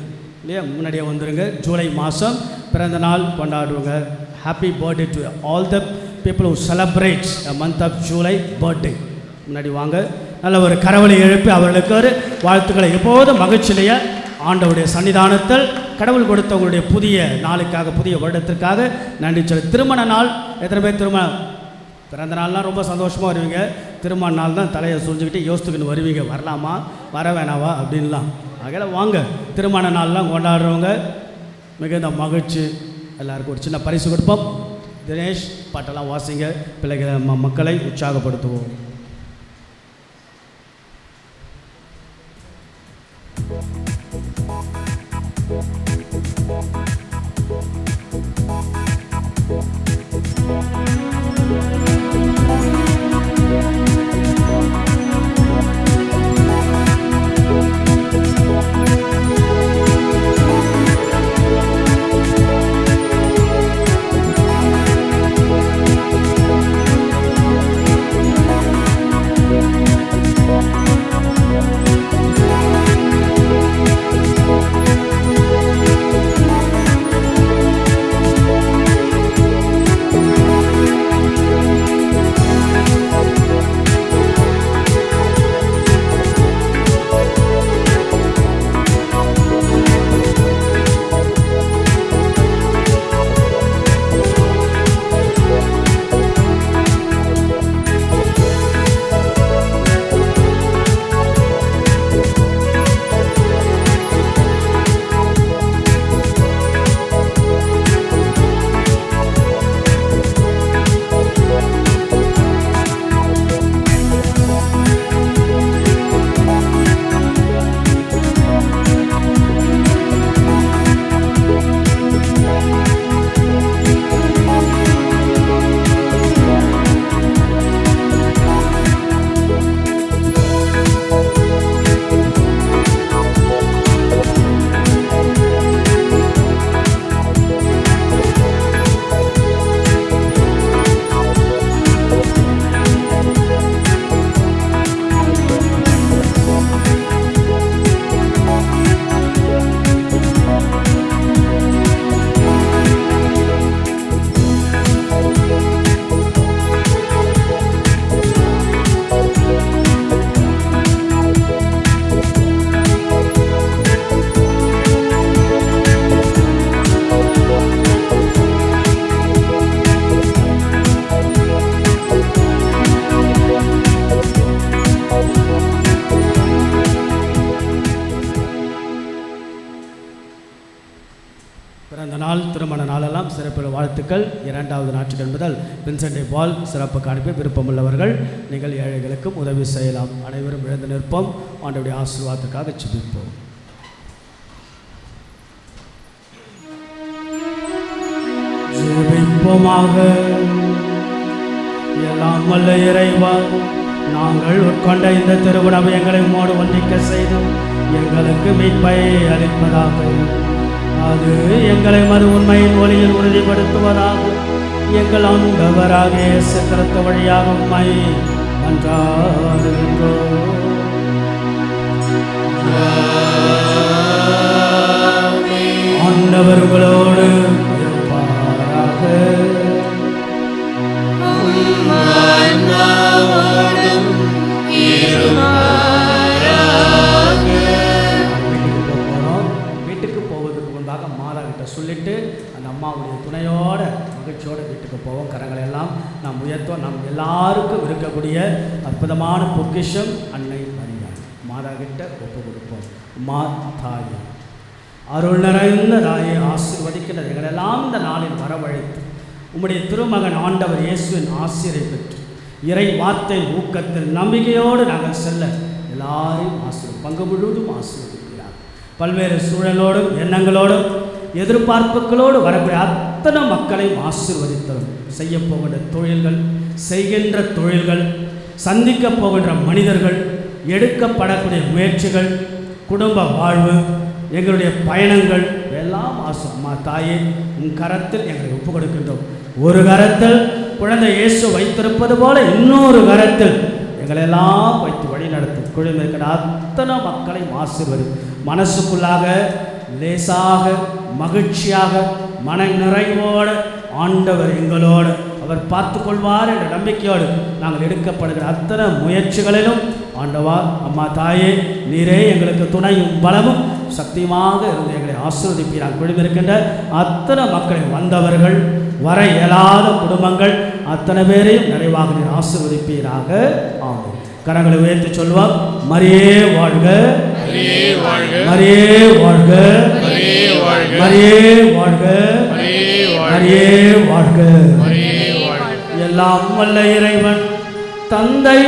இல்லையா? முன்னாடியே வந்துடுங்க. ஜூலை மாதம் பிறந்த நாள் கொண்டாடுவோங்க. Happy birthday to all the people who celebrate a month of July birthday. முன்னாடி வாங்க. நல்ல ஒரு கரவலை எழுப்பி அவர்களுக்கு ஒரு வாழ்த்துக்களை எப்போதும் மகிழ்ச்சியிலேயே ஆண்டவருடைய சன்னிதானத்தில் கடவுள் கொடுத்தவங்களுடைய புதிய நாளுக்காக, புதிய வருடத்திற்காக நன்றி சொல்லி. திருமண நாள் எத்தனை பேர் திருமணம்? பிறந்த நாள்லாம் ரொம்ப சந்தோஷமாக வருவீங்க. திருமண நாள் தான் தலையை சுரிஞ்சுக்கிட்டு யோசித்துக்கின்னு வருவீங்க, வரலாமா வர வேணாவா அப்படின்லாம். ஆகையால் வாங்க, திருமண நாள்லாம் கொண்டாடுறவங்க மிகுந்த மகிழ்ச்சி. எல்லாருக்கும் ஒரு சின்ன பரிசு கொடுப்போம். தினேஷ் பாட்டெல்லாம் வாசிங்க, பிள்ளைகளை மக்களை உற்சாகப்படுத்துவோம். பிறந்த நாள், திருமண நாளெல்லாம் சிறப்பு வாழ்த்துக்கள். இரண்டாவது ஞாயிற்றுக்கிழமை முதல் வின்சென்ட் டே பால் சிறப்புக்கு அனுப்பி விருப்பமுள்ளவர்கள் நீங்கள் ஏழைகளுக்கும் உதவி செய்யலாம். அனைவரும் எழுந்து நிற்போம். ஆண்டவருடைய ஆசீர்வாதத்துக்காக ஜெபிப்போம். ஜெபிப்போமாக. எல்லாம் வல்ல இறைவா, நாங்கள் உட்கொண்ட இந்த திருவுணவு எங்களை உம்மோடு ஒன்றிக்க செய்து எங்களுக்கு மீட்பை அளிப்பதாக. அது எங்களை மறு உண்மையின் ஒளியில் உறுதிப்படுத்துவதாக. எங்கள் ஆண்டவராக இயேசு கிறிஸ்து வழியாக உம்மை மன்றாடுகின்றோம். ஆண்டவர் உங்களோடு இருப்பாராக. வீட்டுக்கு போவதற்கு முன்பாக மாதா கிட்ட சொல்லிட்டு அந்த அம்மாவுடைய துணையோட மகிழ்ச்சியோட வீட்டுக்கு போவோம். கரங்களை எல்லாம் நாம் உயர்த்தோம். நம் எல்லாருக்கும் இருக்கக்கூடிய அற்புதமான பொக்கிஷம் அன்னை மரியாள். மாதா கிட்ட ஒப்பு கொடுப்போம். தாயே, அருள் நிறைந்த தாயை ஆசீர்வதிக்கின்ற எங்களெல்லாம் இந்த நாளில் வரவழைத்து உம்முடைய திருமகன் ஆண்டவர் இயேசுவின் ஆசீரை பெற்று இறை வார்த்தை ஊக்கத்தில் நம்பிக்கையோடு நாங்கள் செல்ல எல்லாரையும் பங்கு முழுவதும் ஆசீர்வதிக்கிறார். பல்வேறு சூழலோடும் எண்ணங்களோடும் எதிர்பார்ப்புகளோடு வரக்கூடிய அத்தனை மக்களையும் ஆசீர்வதித்தரும். செய்ய போகின்ற தொழில்கள், செய்கின்ற தொழில்கள், சந்திக்க போகின்ற மனிதர்கள், எடுக்கப்படக்கூடிய முயற்சிகள், குடும்ப வாழ்வு, எங்களுடைய பயணங்கள் எல்லாம் அம்மா தாயே உன் கரத்தில் எங்களை ஒப்பு கொடுக்கின்றோம். ஒரு கரத்தில் குழந்தை இயேசு வைத்திருப்பது போல இன்னொரு கரத்தில் எங்களெல்லாம் வைத்து வழி நடத்தும். குழுவில் இருக்கிற அத்தனை மக்களையும் ஆசீர்வதி. மனசுக்குள்ளாக லேசாக மகிழ்ச்சியாக மன நிறைவோடு ஆண்டவர் எங்களோடு அவர் பார்த்து கொள்வார் என்ற நம்பிக்கையோடு நாங்கள் எடுக்கப்படுகிற அத்தனை முயற்சிகளிலும் ஆண்டவா அம்மா தாயே நீரே எங்களுக்கு துணையும் பலமும் சக்தியுமாக இருந்து எங்களை ஆசீர்வதிப்பீராக. குழுமிருக்கின்ற அத்தனை மக்களை வந்தவர்கள் வர இயலாத குடும்பங்கள் அத்தனை பேரையும் நிறைவாக நீர் ஆசீர்வதிப்பீராக. ஆமென். கரங்களை உயர்த்தி சொல்வார். மரியே வாழ்க, மரியே வாழ்க, மரியே வாழ்க, மரியே வாழ்க, மரியே வாழ்க. எல்லாம் வல்ல இறைவன் தந்தை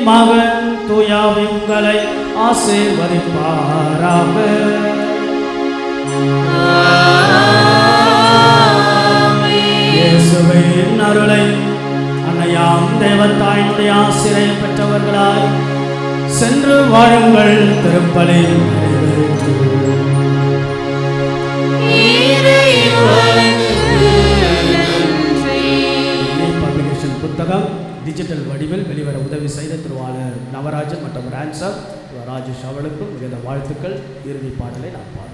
மகன் தூயாவி உங்களை ஆசீர்வதிப்பாராக. இயேசுவின் அருளை அன்னையாம் தேவத்தாயினுடைய ஆசிரியை பெற்றவர்களாய் சென்று வாழுங்கள். திருப்பலி பப்ளிகேஷன் புத்தகம் டிஜிட்டல் வடிவில் வெளிவர உதவி செய்த திருவாளர் நவராஜன் மற்றும் ரான்சர் ராஜேஷ் அவளுக்கும் மிகுந்த வாழ்த்துக்கள். இறுதி பாடலை நாம் பாடுவோம்.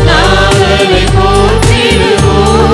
நாதனை போற்றிடுவோம்.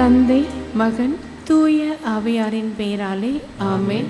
தந்தை, மகன், தூய ஆவியாரின் பெயராலே ஆமென்.